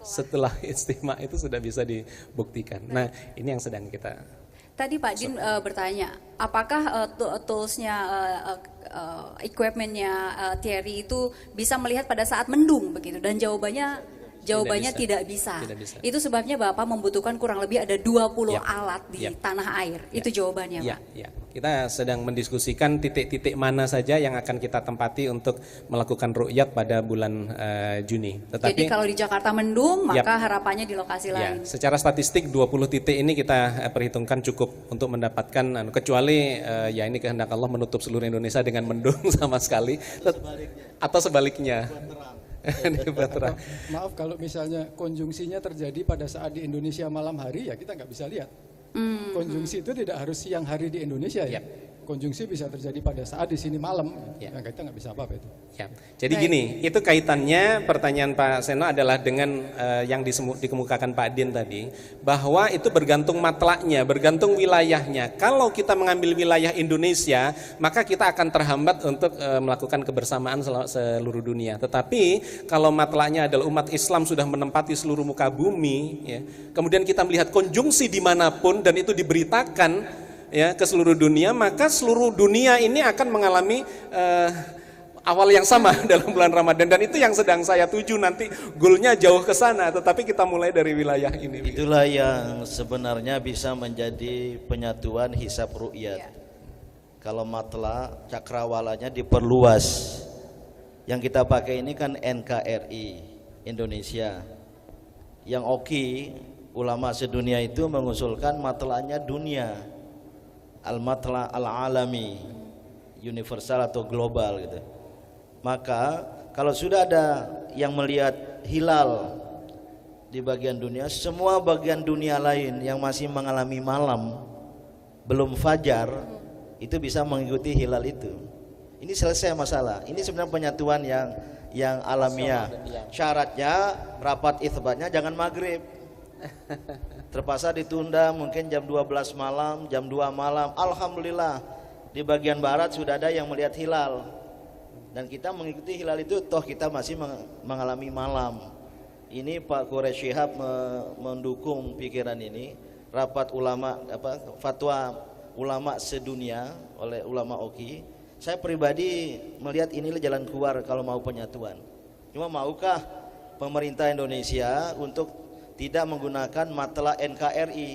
setelah ijtima itu sudah bisa dibuktikan. Nah, ini yang sedang kita. Tadi Pak Din bertanya, apakah toolsnya, equipmentnya Thierry itu bisa melihat pada saat mendung begitu? Dan jawabannya tidak bisa. Tidak bisa. Itu sebabnya Bapak membutuhkan kurang lebih ada 20 Yap. alat di Yap. tanah air. Yap. Itu jawabannya Pak. Ya. Kita sedang mendiskusikan titik-titik mana saja yang akan kita tempati untuk melakukan ru'yat pada bulan Juni. Jadi kalau di Jakarta mendung, Yap. maka harapannya di lokasi Ya, lain. secara statistik 20 titik ini kita perhitungkan cukup untuk mendapatkan, kecuali ya ini kehendak Allah menutup seluruh Indonesia dengan mendung sama sekali, atau sebaliknya. Maaf kalau misalnya konjungsinya terjadi pada saat di Indonesia malam hari, ya kita nggak bisa lihat. Konjungsi itu tidak harus siang hari di Indonesia ya. Konjungsi bisa terjadi pada saat di sini malam. Ya. Nah, kita nggak bisa apa-apa itu. Ya. Jadi gini, itu kaitannya pertanyaan Pak Seno adalah dengan yang dikemukakan Pak Din tadi, bahwa itu bergantung matlaknya, bergantung wilayahnya. Kalau kita mengambil wilayah Indonesia, maka kita akan terhambat untuk melakukan kebersamaan seluruh dunia. Tetapi kalau matlaknya adalah umat Islam sudah menempati seluruh muka bumi, ya, kemudian kita melihat konjungsi dimanapun dan itu diberitakan ya ke seluruh dunia, maka seluruh dunia ini akan mengalami awal yang sama dalam bulan Ramadan, dan itu yang sedang saya tuju. Nanti goalnya jauh ke sana, tetapi kita mulai dari wilayah ini. Itulah yang sebenarnya bisa menjadi penyatuan hisab ru'yat. Kalau matla cakrawalanya diperluas. Yang kita pakai ini kan NKRI Indonesia. Yang OKI ulama sedunia itu mengusulkan matlanya dunia, al-matla al-alami, universal atau global gitu. Maka kalau sudah ada yang melihat hilal di bagian dunia, semua bagian dunia lain yang masih mengalami malam belum fajar itu bisa mengikuti hilal itu. Ini selesai masalah. Ini sebenarnya penyatuan yang alamiah. Syaratnya rapat itsbatnya jangan maghrib. Terpaksa ditunda mungkin jam 12 malam, jam 2 malam. Alhamdulillah di bagian barat sudah ada yang melihat hilal. Dan kita mengikuti hilal itu, toh kita masih mengalami malam. Ini Pak Quraish Shihab mendukung pikiran ini. Rapat ulama fatwa ulama sedunia oleh ulama OKI. Saya pribadi melihat inilah jalan keluar kalau mau penyatuan. Cuma maukah pemerintah Indonesia untuk tidak menggunakan matla NKRI?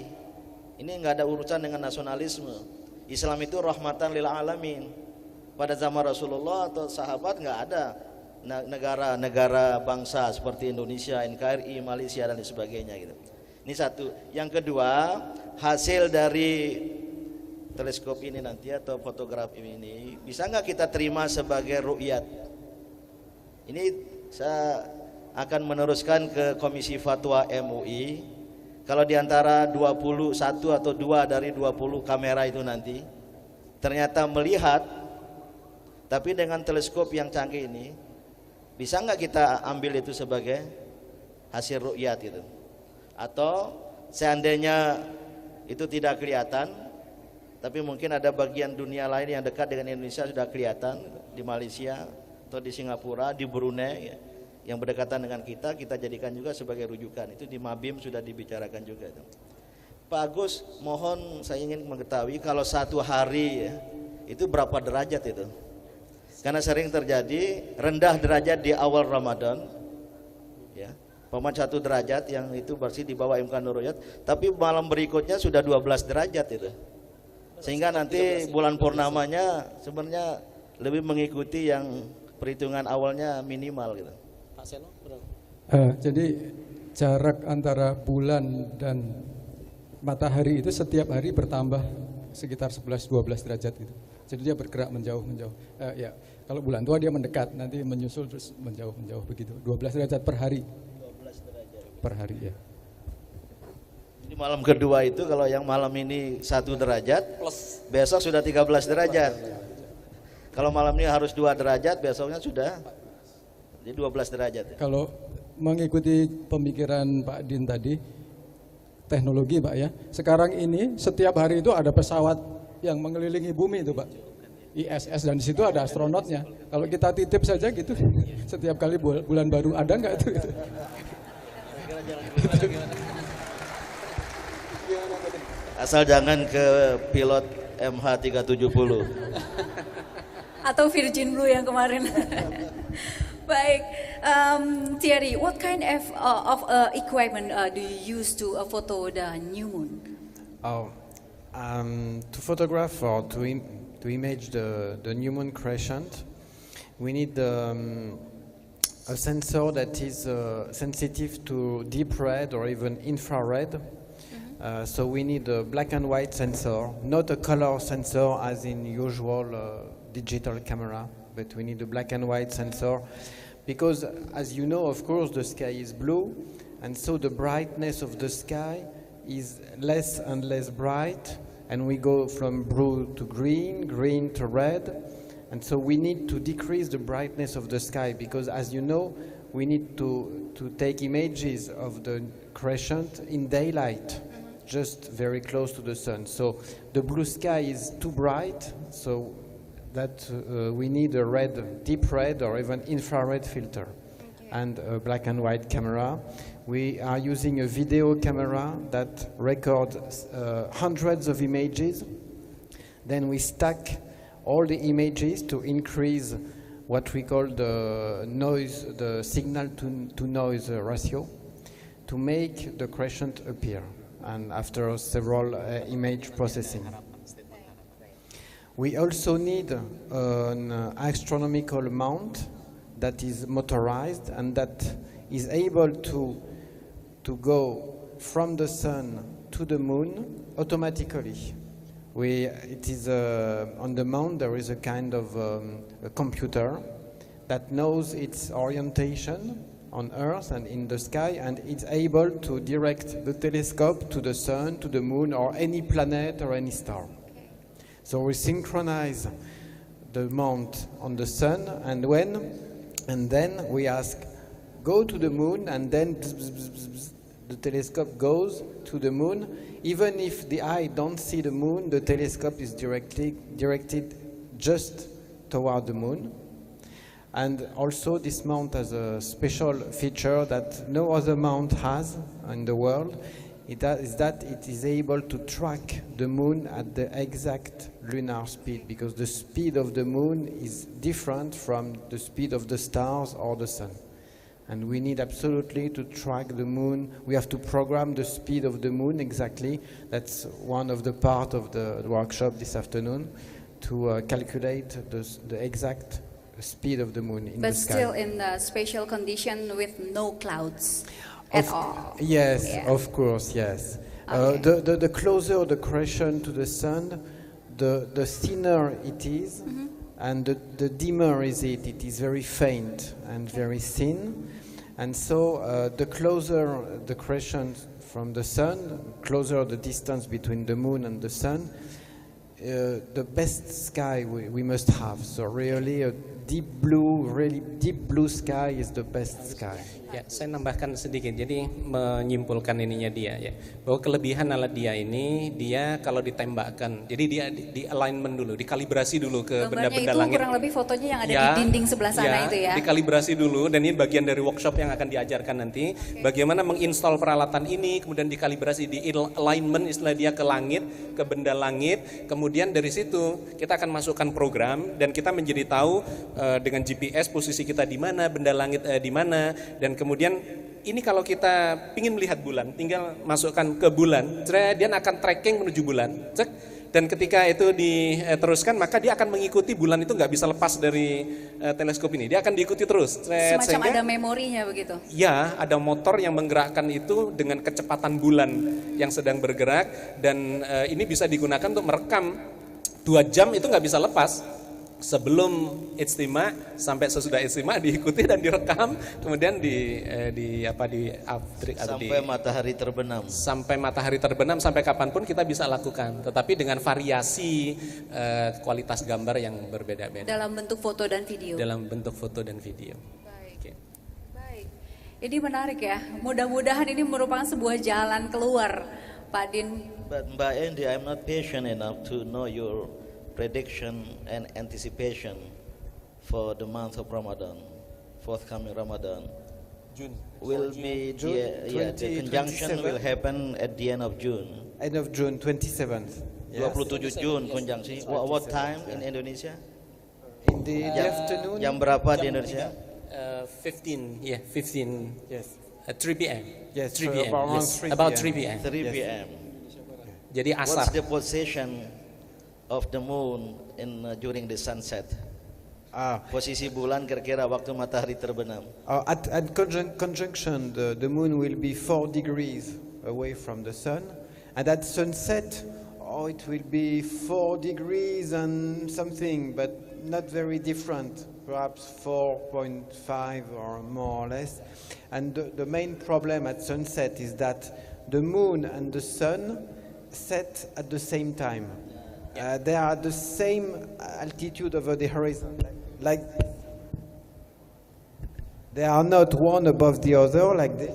Ini nggak ada urusan dengan nasionalisme. Islam itu rahmatan lil alamin. Pada zaman Rasulullah atau sahabat nggak ada negara-negara bangsa seperti Indonesia, NKRI, Malaysia dan sebagainya gitu. Ini satu. Yang kedua, hasil dari teleskop ini nanti atau fotografi ini bisa nggak kita terima sebagai ru'yat? Ini saya akan meneruskan ke Komisi Fatwa MUI. Kalau diantara 21 atau 2 dari 20 kamera itu nanti ternyata melihat, tapi dengan teleskop yang canggih ini, bisa nggak kita ambil itu sebagai hasil ru'yat itu? Atau seandainya itu tidak kelihatan, tapi mungkin ada bagian dunia lain yang dekat dengan Indonesia sudah kelihatan, di Malaysia atau di Singapura, di Brunei yang berdekatan dengan kita jadikan juga sebagai rujukan. Itu di Mabim sudah dibicarakan juga. Pak Agus, mohon saya ingin mengetahui kalau satu hari ya, itu berapa derajat itu? Karena sering terjadi rendah derajat di awal Ramadan, ya, paman 1 derajat yang itu bersih di bawah imkanur ru'yat, tapi malam berikutnya sudah 12 derajat itu. Sehingga nanti bulan purnamanya sebenarnya lebih mengikuti yang perhitungan awalnya minimal gitu. Jadi jarak antara bulan dan matahari itu setiap hari bertambah sekitar 11-12 derajat gitu. Jadi dia bergerak menjauh. Ya, kalau bulan tua dia mendekat, nanti menyusul terus menjauh begitu. 12 derajat per hari. 12 derajat per hari ya. Jadi malam kedua itu kalau yang malam ini 1 derajat, besok sudah 13 derajat. Kalau malam ini harus 2 derajat, besoknya sudah jadi 12 derajat. Kalau mengikuti pemikiran Pak Din tadi, teknologi Pak ya, sekarang ini setiap hari itu ada pesawat yang mengelilingi bumi itu Pak, ISS, dan di situ ada astronotnya. Kalau kita titip saja gitu, setiap kali bulan baru ada nggak itu? Asal jangan ke pilot MH370 atau Virgin Blue yang kemarin. Baik, Thierry, what kind of equipment do you use to photo the new moon? To photograph or to image the new moon crescent, we need a sensor that is sensitive to deep red or even infrared. So we need a black and white sensor, not a color sensor as in usual digital camera, but we need a black and white sensor because, as you know, of course, the sky is blue, and so the brightness of the sky is less and less bright, and we go from blue to green, green to red, and so we need to decrease the brightness of the sky because, as you know, we need to take images of the crescent in daylight, just very close to the sun. So the blue sky is too bright, so that we need a red, deep red or even infrared filter and a black and white camera. We are using a video camera that records hundreds of images. Then we stack all the images to increase what we call the noise, the signal to noise ratio, to make the crescent appear, and after several image processing. We also need an astronomical mount that is motorized and that is able to go from the sun to the moon automatically. It is on the mount there is a kind of a computer that knows its orientation on Earth and in the sky, and it's able to direct the telescope to the sun, to the moon, or any planet or any star. So we synchronize the mount on the sun, and then we ask, go to the moon, and then the telescope goes to the moon. Even if the eye don't see the moon, the telescope is directed just toward the moon. And also this mount has a special feature that no other mount has in the world. It is able to track the moon at the exact lunar speed, because the speed of the moon is different from the speed of the stars or the sun. And we need absolutely to track the moon. We have to program the speed of the moon exactly. That's one of the part of the workshop this afternoon, to calculate the exact speed of the moon in the sky. But still in the spatial condition with no clouds at all. Yes, Yeah. of course, yes. Okay. The closer the accretion to the sun, the thinner it is, and the dimmer is it. It is very faint and very thin. And so the closer the accretion from the sun, closer the distance between the moon and the sun, the best sky we must have. So really a really deep blue sky is the best sky. Ya, saya nambahkan sedikit. Jadi menyimpulkan ininya dia ya, bahwa kelebihan alat dia ini, dia kalau ditembakkan, jadi dia di alignment dulu, dikalibrasi dulu ke Gambarnya benda-benda itu langit. kurang lebih fotonya yang ada di dinding sebelah sana itu ya. Dikalibrasi dulu, dan ini bagian dari workshop yang akan diajarkan nanti. Bagaimana menginstall peralatan ini, kemudian dikalibrasi di alignment, istilah dia ke langit, ke benda langit. Kemudian dari situ kita akan masukkan program, dan kita menjadi tahu dengan GPS posisi kita di mana, benda langit di mana, dan kemudian ini kalau kita ingin melihat bulan, tinggal masukkan ke bulan, dia akan tracking menuju bulan, cek, dan ketika itu diteruskan maka dia akan mengikuti bulan itu, nggak bisa lepas dari teleskop ini, dia akan diikuti terus. Semacam ada memorinya begitu. Ya, ada motor yang menggerakkan itu dengan kecepatan bulan yang sedang bergerak, dan ini bisa digunakan untuk merekam 2 jam itu nggak bisa lepas. Sebelum ijtima sampai sesudah ijtima diikuti dan direkam, kemudian sampai matahari terbenam. Sampai matahari terbenam, sampai kapanpun kita bisa lakukan, tetapi dengan variasi kualitas gambar yang berbeda-beda. Dalam bentuk foto dan video. Dalam bentuk foto dan video. Baik. Oke. Baik. Ini menarik ya. Mudah-mudahan ini merupakan sebuah jalan keluar, Pak Din. But Mbak Endi, I'm not patient enough to know your prediction and anticipation for the month of Ramadan, forthcoming Ramadan. June. Will be June the conjunction 27. will happen at the end of June. End of June, 27th. Yes. 27 Jun konjungsi. What time in Indonesia? In the afternoon. Jam berapa di Indonesia? 15. Yes. 3 p.m. Yes, 3 p.m. around Yes. 3 About p.m. 3 p.m. 3 p.m. Jadi What's asar. the position of the moon in during the sunset? Posisi bulan kira-kira waktu matahari terbenam. At conjunction, the moon will be 4 degrees away from the sun, and at sunset, it will be 4 degrees and something, but not very different, perhaps 4.5 or more or less. And the main problem at sunset is that the moon and the sun set at the same time. They are at the same altitude over the horizon, like they are not one above the other like this,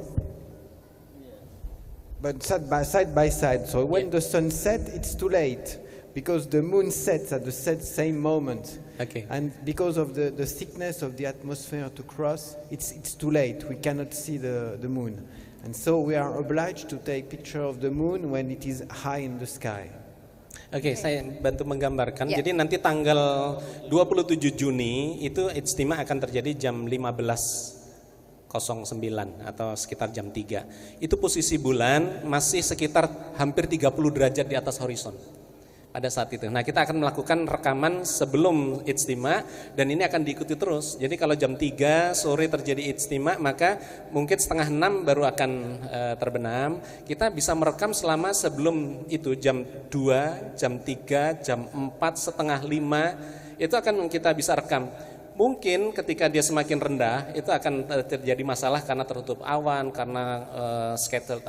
but side by side. So when the sun sets, it's too late, because the moon sets at the same moment. Okay. And because of the thickness of the atmosphere to cross, it's too late. We cannot see the moon. And so we are obliged to take picture of the moon when it is high in the sky. Oke, saya bantu menggambarkan. Ya. Jadi nanti tanggal 27 Juni itu ijtima akan terjadi jam 15.09 atau sekitar jam 3. Itu posisi bulan masih sekitar hampir 30 derajat di atas horizon. pada saat itu. Nah, kita akan melakukan rekaman sebelum ijtima dan ini akan diikuti terus. Jadi kalau jam 3 sore terjadi ijtima, maka mungkin setengah 6 baru akan terbenam. Kita bisa merekam selama sebelum itu jam 2, jam 3, jam 4, setengah 5 itu akan kita bisa rekam. Mungkin ketika dia semakin rendah itu akan terjadi masalah karena tertutup awan, karena scattered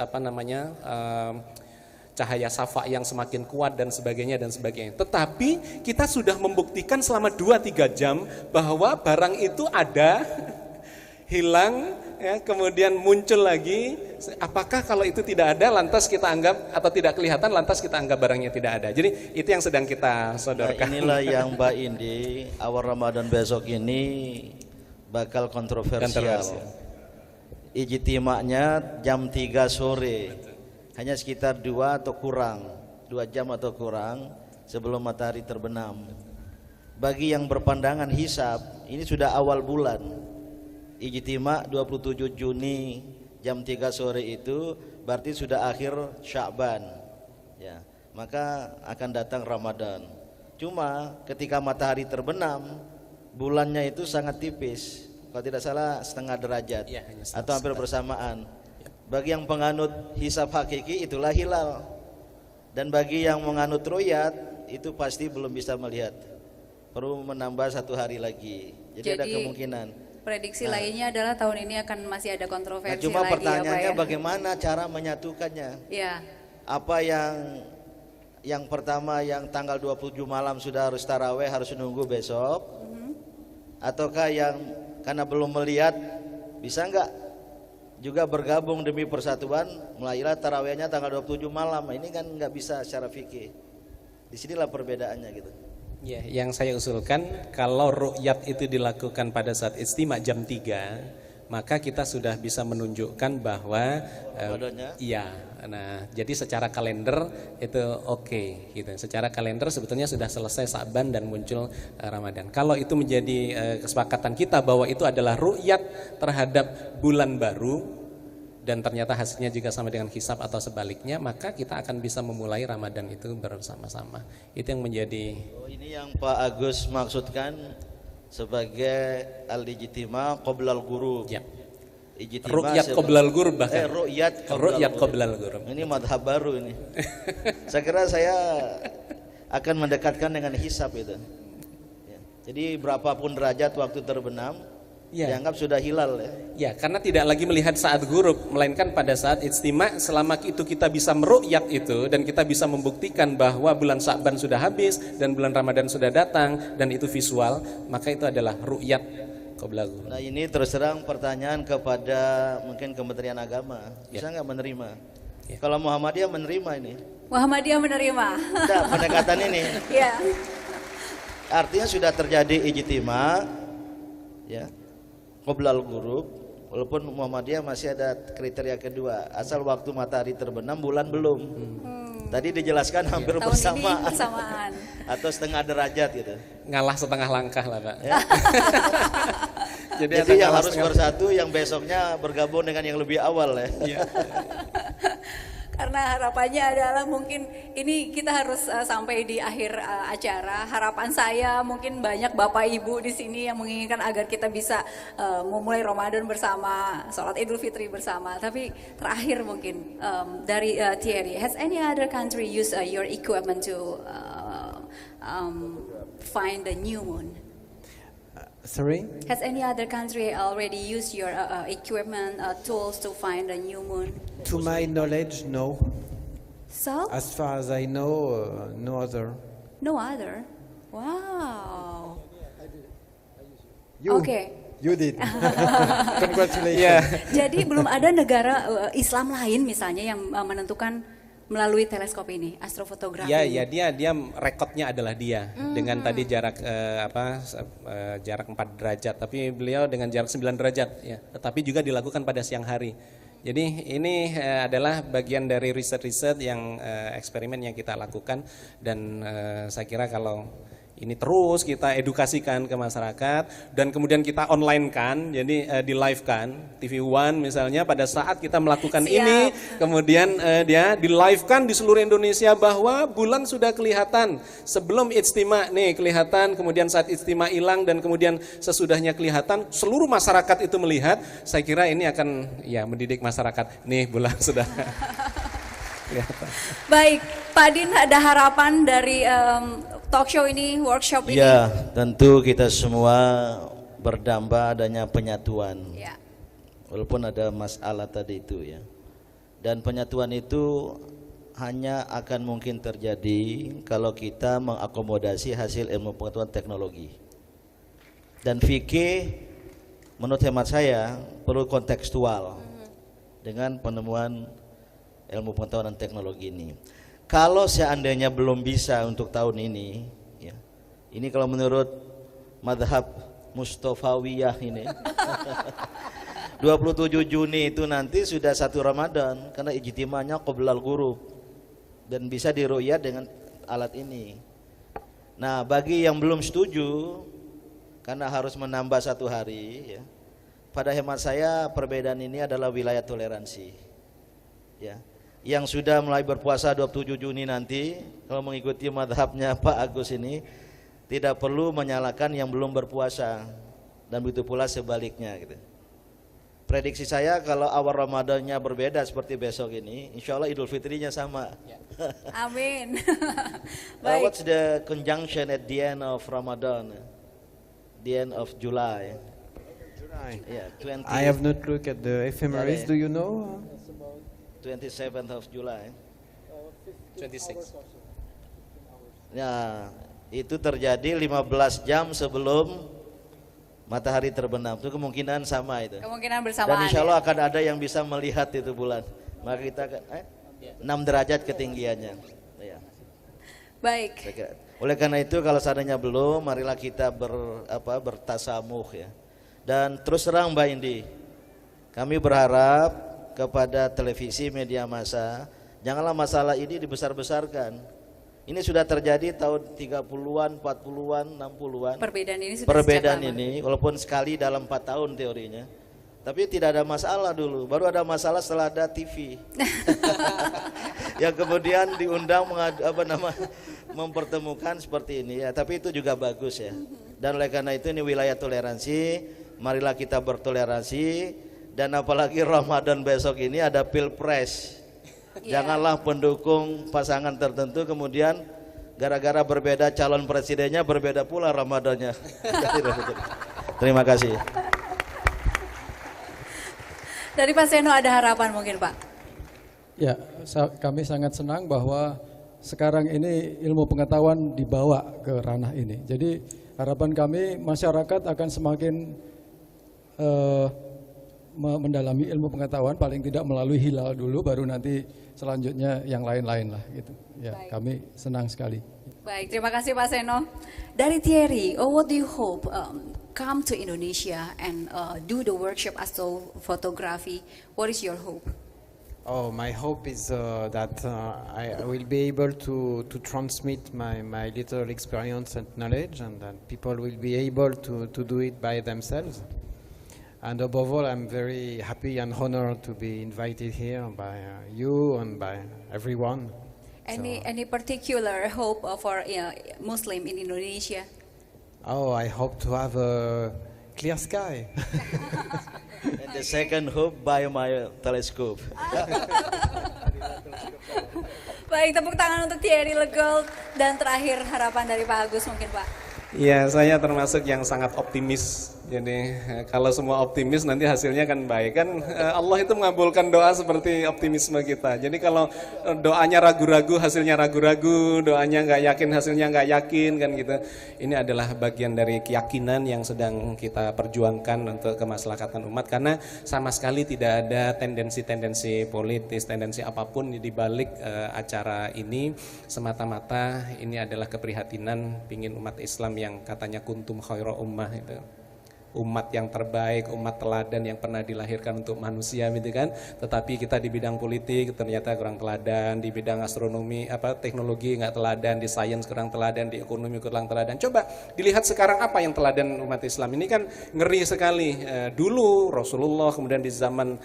cahaya syafa yang semakin kuat dan sebagainya dan sebagainya. Tetapi kita sudah membuktikan selama 2-3 jam bahwa barang itu ada, hilang, ya, kemudian muncul lagi. Apakah kalau itu tidak ada lantas kita anggap, atau tidak kelihatan lantas kita anggap barangnya tidak ada. Jadi itu yang sedang kita sodorkan. Nah, inilah yang Mbak Indi awal Ramadan besok ini bakal kontroversial. Ijtima'nya jam 3 sore. Hanya sekitar 2 atau kurang, 2 jam atau kurang sebelum matahari terbenam. Bagi yang berpandangan hisab, ini sudah awal bulan. Ijtima 27 Juni jam 3 sore itu berarti sudah akhir Sya'ban. Ya, maka akan datang Ramadan. Cuma ketika matahari terbenam, bulannya itu sangat tipis. Kalau tidak salah setengah derajat Ya, atau hampir bersamaan. Bagi yang penganut hisab hakiki itulah hilal. Dan bagi yang menganut ru'yat itu pasti belum bisa melihat. Perlu menambah 1 hari lagi. Jadi ada kemungkinan. Prediksi lainnya adalah tahun ini akan masih ada kontroversi Nah, cuma lagi pertanyaannya ya, Pak, ya? bagaimana cara menyatukannya? Ya. Apa yang pertama yang tanggal 27 malam sudah harus taraweh harus nunggu besok? Ataukah yang karena belum melihat bisa enggak juga bergabung demi persatuan, mulailah tarawihnya tanggal 27 malam. Ini kan nggak bisa secara fikih. Disinilah perbedaannya gitu. Ya, yang saya usulkan kalau ru'yat itu dilakukan pada saat ijtima jam 3, maka kita sudah bisa menunjukkan bahwa iya. Nah, jadi secara kalender itu oke, gitu. Secara kalender sebetulnya sudah selesai Sa'ban dan muncul Ramadan. Kalau itu menjadi kesepakatan kita bahwa itu adalah ru'yat terhadap bulan baru dan ternyata hasilnya juga sama dengan hisab atau sebaliknya, maka kita akan bisa memulai Ramadan itu bersama-sama. Itu yang menjadi ini yang Pak Agus maksudkan sebagai al-ijtima qoblal ghurub. Ya. Ru'yat qoblal ghurub bahkan. Ru'yat qoblal ghurub. Ini madhab baru ini. Saya kira saya akan mendekatkan dengan hisab itu. Ya. Jadi berapapun derajat waktu terbenam, dianggap sudah hilal ya. Ya, karena tidak lagi melihat saat ghurub, melainkan pada saat ijtima. Selama itu kita bisa meru'yat itu dan kita bisa membuktikan bahwa bulan Sya'ban sudah habis dan bulan Ramadan sudah datang dan itu visual, maka itu adalah ru'yat. Nah, ini terus terang pertanyaan kepada mungkin Kementerian Agama, bisa nggak menerima? Kalau Muhammadiyah menerima ini. Muhammadiyah menerima. Tidak, pendekatan ini. Ya. Artinya sudah terjadi ijtima, ya, qoblal ghurub, walaupun Muhammadiyah masih ada kriteria kedua, asal waktu matahari terbenam, bulan belum. Tadi dijelaskan hampir Tahun ini bersamaan. Atau setengah derajat gitu. Ngalah setengah langkah lah, Pak. Ya. Jadi yang harus bersatu, yang besoknya bergabung dengan yang lebih awal ya. Karena harapannya adalah mungkin ini kita harus sampai di akhir acara. Harapan saya mungkin banyak Bapak Ibu di sini yang menginginkan agar kita bisa memulai Ramadan bersama, sholat Idul Fitri bersama. Tapi terakhir mungkin dari Thierry, has any other country use your equipment to find the new moon? Sorry? Has any other country already used your equipment, tools to find a new moon? To my knowledge, no. So? As far as I know, no other. No other? Wow. You, Okay. you did. Congratulations. Ya. Jadi belum ada negara Islam lain misalnya yang menentukan melalui teleskop ini, astrofotografi. Ya, ya dia rekodnya adalah dia dengan tadi jarak jarak 4 derajat, tapi beliau dengan jarak 9 derajat ya. Tetapi juga dilakukan pada siang hari. Jadi ini adalah bagian dari riset-riset yang eksperimen yang kita lakukan dan saya kira kalau Ini terus kita edukasikan ke masyarakat dan kemudian kita online kan, jadi di live kan, TV One misalnya pada saat kita melakukan ini, kemudian dia di live kan di seluruh Indonesia bahwa bulan sudah kelihatan sebelum ijtima nih kelihatan, kemudian saat ijtima hilang dan kemudian sesudahnya kelihatan, seluruh masyarakat itu melihat. Saya kira ini akan ya mendidik masyarakat, nih bulan sudah. Baik, Pak Din, ada harapan dari talk show ini, workshop ini? Ya, tentu kita semua berdamba adanya penyatuan. Ya. Walaupun ada masalah tadi itu ya. Dan penyatuan itu hanya akan mungkin terjadi kalau kita mengakomodasi hasil ilmu pengetahuan teknologi. Dan fikih menurut hemat saya perlu kontekstual dengan penemuan ilmu pengetahuan dan teknologi ini. Kalau seandainya belum bisa untuk tahun ini, ya, ini kalau menurut madhab Mustafawiyah ini, 27 Juni itu nanti sudah 1 Ramadan karena ijtimanya qoblal ghurub dan bisa diru'yat dengan alat ini. Nah, bagi yang belum setuju karena harus menambah 1 hari, ya, pada hemat saya perbedaan ini adalah wilayah toleransi. Ya. Yang sudah mulai berpuasa 27 Juni nanti, kalau mengikuti madhabnya Pak Agus ini, tidak perlu menyalahkan yang belum berpuasa, dan begitu pula sebaliknya gitu. Prediksi saya kalau awal Ramadannya berbeda seperti besok ini, insya Allah Idul Fitrinya sama. Amin. What's Baik. the conjunction at the end of Ramadan? The end of July. July. Yeah, 20, I have not looked at the ephemeris. Do you know? 27th of July. 26. Ya, itu terjadi 15 jam sebelum matahari terbenam. Itu kemungkinan sama itu. Kemungkinan Dan bersamaan. insya Allah Ya? akan ada yang bisa melihat itu bulan. Maka kita akan 6 derajat ketinggiannya. Ya, Baik. saya kira. Oleh karena itu kalau seandainya belum, marilah kita bertasamuh ya. Dan terus terang Mbak Indi, kami berharap kepada televisi media massa, janganlah masalah ini dibesar-besarkan. Ini sudah terjadi tahun 30-an, 40-an, 60-an. Perbedaan ini sudah Perbedaan sejak lama. ini walaupun sekali dalam 4 tahun teorinya. Tapi tidak ada masalah dulu, baru ada masalah setelah ada TV. Yang kemudian diundang mempertemukan seperti ini ya, tapi itu juga bagus ya. Dan oleh karena itu ini wilayah toleransi, marilah kita bertoleransi. Dan apalagi Ramadan besok ini ada pilpres. Janganlah pendukung pasangan tertentu kemudian gara-gara berbeda calon presidennya berbeda pula Ramadannya. Terima kasih. Dari Pak Seno ada harapan mungkin Pak? Ya, kami sangat senang bahwa sekarang ini ilmu pengetahuan dibawa ke ranah ini. Jadi harapan kami masyarakat akan semakin mendalami ilmu pengetahuan, paling tidak melalui hilal dulu, baru nanti selanjutnya yang lain-lain lah gitu. Ya, Baik. kami senang sekali. Baik, terima kasih Pak Seno. Dari Thierry, what do you hope come to Indonesia and do the workshop astrophotography? What is your hope? Oh, my hope is that I will be able to transmit my little experience and knowledge, and that people will be able to do it by themselves. And above all, I'm very happy and honored to be invited here by you and by everyone. Any particular hope for Muslim in Indonesia? Oh, I hope to have a clear sky. And the second hope by my telescope. Baik, tepuk tangan untuk Thierry Legault. Dan terakhir harapan dari Pak Agus mungkin Pak. Ya, saya termasuk yang sangat optimis. Jadi kalau semua optimis nanti hasilnya kan baik kan. Allah itu mengabulkan doa seperti optimisme kita. Jadi kalau doanya ragu-ragu hasilnya ragu-ragu, doanya nggak yakin hasilnya nggak yakin kan gitu. Ini adalah bagian dari keyakinan yang sedang kita perjuangkan untuk kemaslahatan umat, karena sama sekali tidak ada tendensi-tendensi politis, tendensi apapun di balik acara ini. Semata-mata ini adalah keprihatinan pingin umat Islam yang katanya kuntum khaira ummah itu umat yang terbaik, umat teladan yang pernah dilahirkan untuk manusia gitu kan. Tetapi kita di bidang politik ternyata kurang teladan, di bidang astronomi, teknologi nggak teladan, di sains kurang teladan, di ekonomi kurang teladan. Coba dilihat sekarang apa yang teladan umat Islam. Ini kan ngeri sekali. Dulu Rasulullah, kemudian di zaman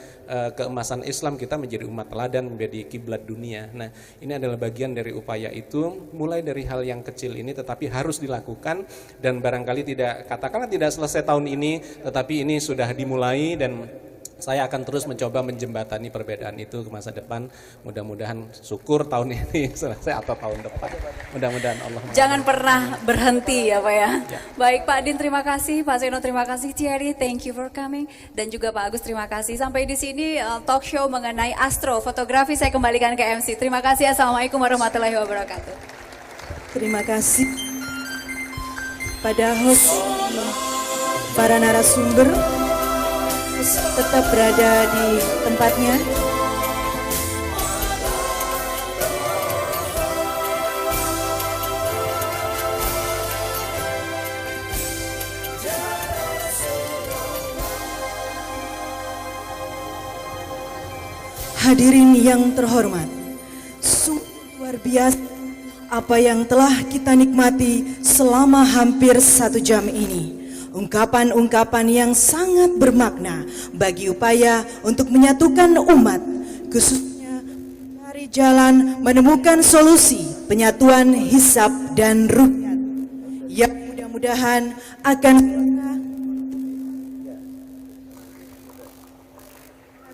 keemasan Islam kita menjadi umat teladan, menjadi kiblat dunia. Nah, ini adalah bagian dari upaya itu, mulai dari hal yang kecil ini tetapi harus dilakukan, dan barangkali katakanlah tidak selesai tahun ini, tetapi ini sudah dimulai dan saya akan terus mencoba menjembatani perbedaan itu ke masa depan. Mudah-mudahan syukur tahun ini selesai atau tahun depan. Mudah-mudahan Allah. Jangan pernah berhenti ya Pak ya. Baik Pak Din, terima kasih, Pak Zeno terima kasih, Thierry thank you for coming, dan juga Pak Agus terima kasih. Sampai di sini talk show mengenai astrofotografi saya kembalikan ke MC. Terima kasih. Assalamualaikum warahmatullahi wabarakatuh. Terima kasih pada host, para narasumber tetap berada di tempatnya. Hadirin yang terhormat, sungguh luar biasa apa yang telah kita nikmati selama hampir 1 jam ini. Ungkapan-ungkapan yang sangat bermakna bagi upaya untuk menyatukan umat, khususnya mencari jalan menemukan solusi penyatuan hisab dan ruhyat yang mudah-mudahan akan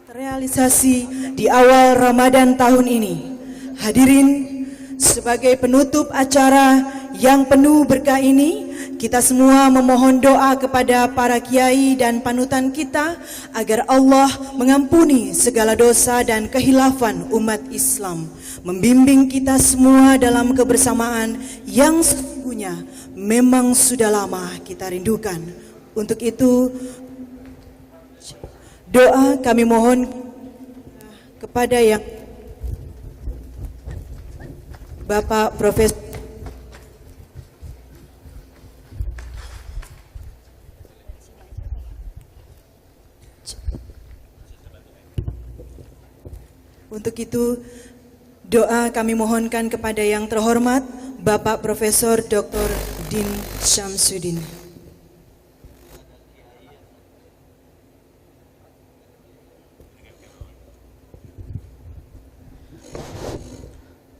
terrealisasi di awal Ramadan tahun ini. Hadirin, sebagai penutup acara yang penuh berkah ini, kita semua memohon doa kepada para kiai dan panutan kita agar Allah mengampuni segala dosa dan khilafan umat Islam, membimbing kita semua dalam kebersamaan yang sesungguhnya memang sudah lama kita rindukan. Untuk itu, doa kami mohon kepada yang Bapak Profesor Untuk itu, doa kami mohonkan kepada yang terhormat Bapak Profesor Dr. Din Syamsuddin.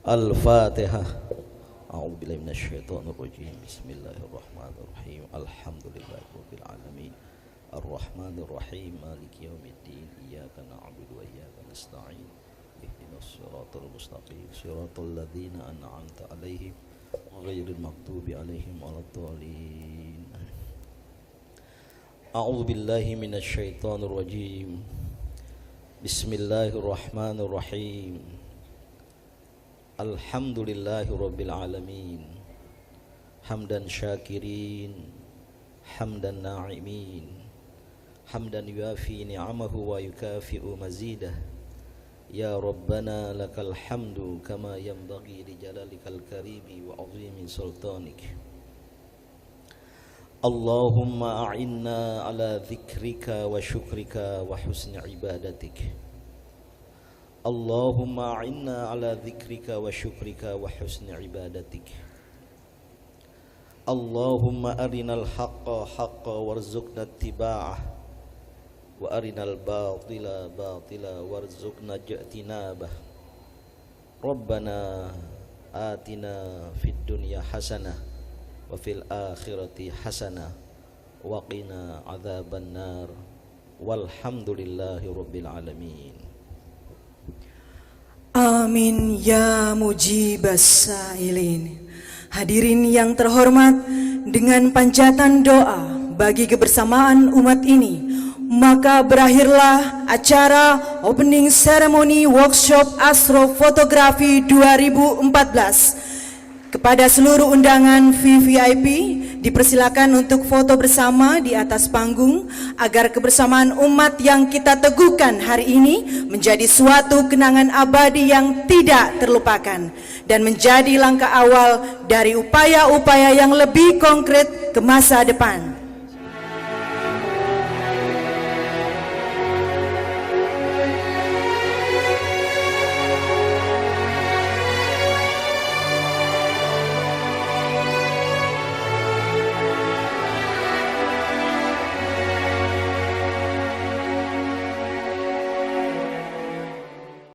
Al-Fatihah. A'udzubillahi minasyaitonir rajim. Bismillahirrahmanirrahim. Alhamdulillahirabbil alamin. Ar-Rahmanir Rahim. Maliki yaumiddin. Iyyaka na'budu wa iyyaka nasta'in. Ihdinas siratal mustaqim. Siratal ladzina an'amta 'alaihim ghairil maghdubi 'alaihim waladdallin. A'udzubillahi minasyaitonir rajim. Bismillahirrahmanirrahim. Alhamdulillahi rabbil alamin. Hamdan syakirin, hamdan na'imin, hamdan yuafi ni'amahu wa yukafi'u mazidah. Ya Rabbana lakal hamdu kama yanbaghi li jalalikal karimi wa 'azimi sultanik. Allahumma a'inna ala dzikrika wa syukrika wa husni ibadatik. Allahumma a'inna ala dzikrika wa syukrika wa husni ibadatik. Allahumma arinal haqqa haqqa warzuqna ittiba'ah wa arinal batila batila warzuqna ijtinabah. Rabbana atina fid dunya hasanah wa fil akhirati hasanah wa qina adzaban nar. Walhamdulillahi rabbil alamin. Amin ya mujibas sa'ilin. Hadirin yang terhormat, dengan panjatan doa bagi kebersamaan umat ini, maka berakhirlah acara Opening Ceremony Workshop Astrofotografi 2014. Kepada seluruh undangan VVIP, dipersilakan untuk foto bersama di atas panggung agar kebersamaan umat yang kita teguhkan hari ini menjadi suatu kenangan abadi yang tidak terlupakan dan menjadi langkah awal dari upaya-upaya yang lebih konkret ke masa depan.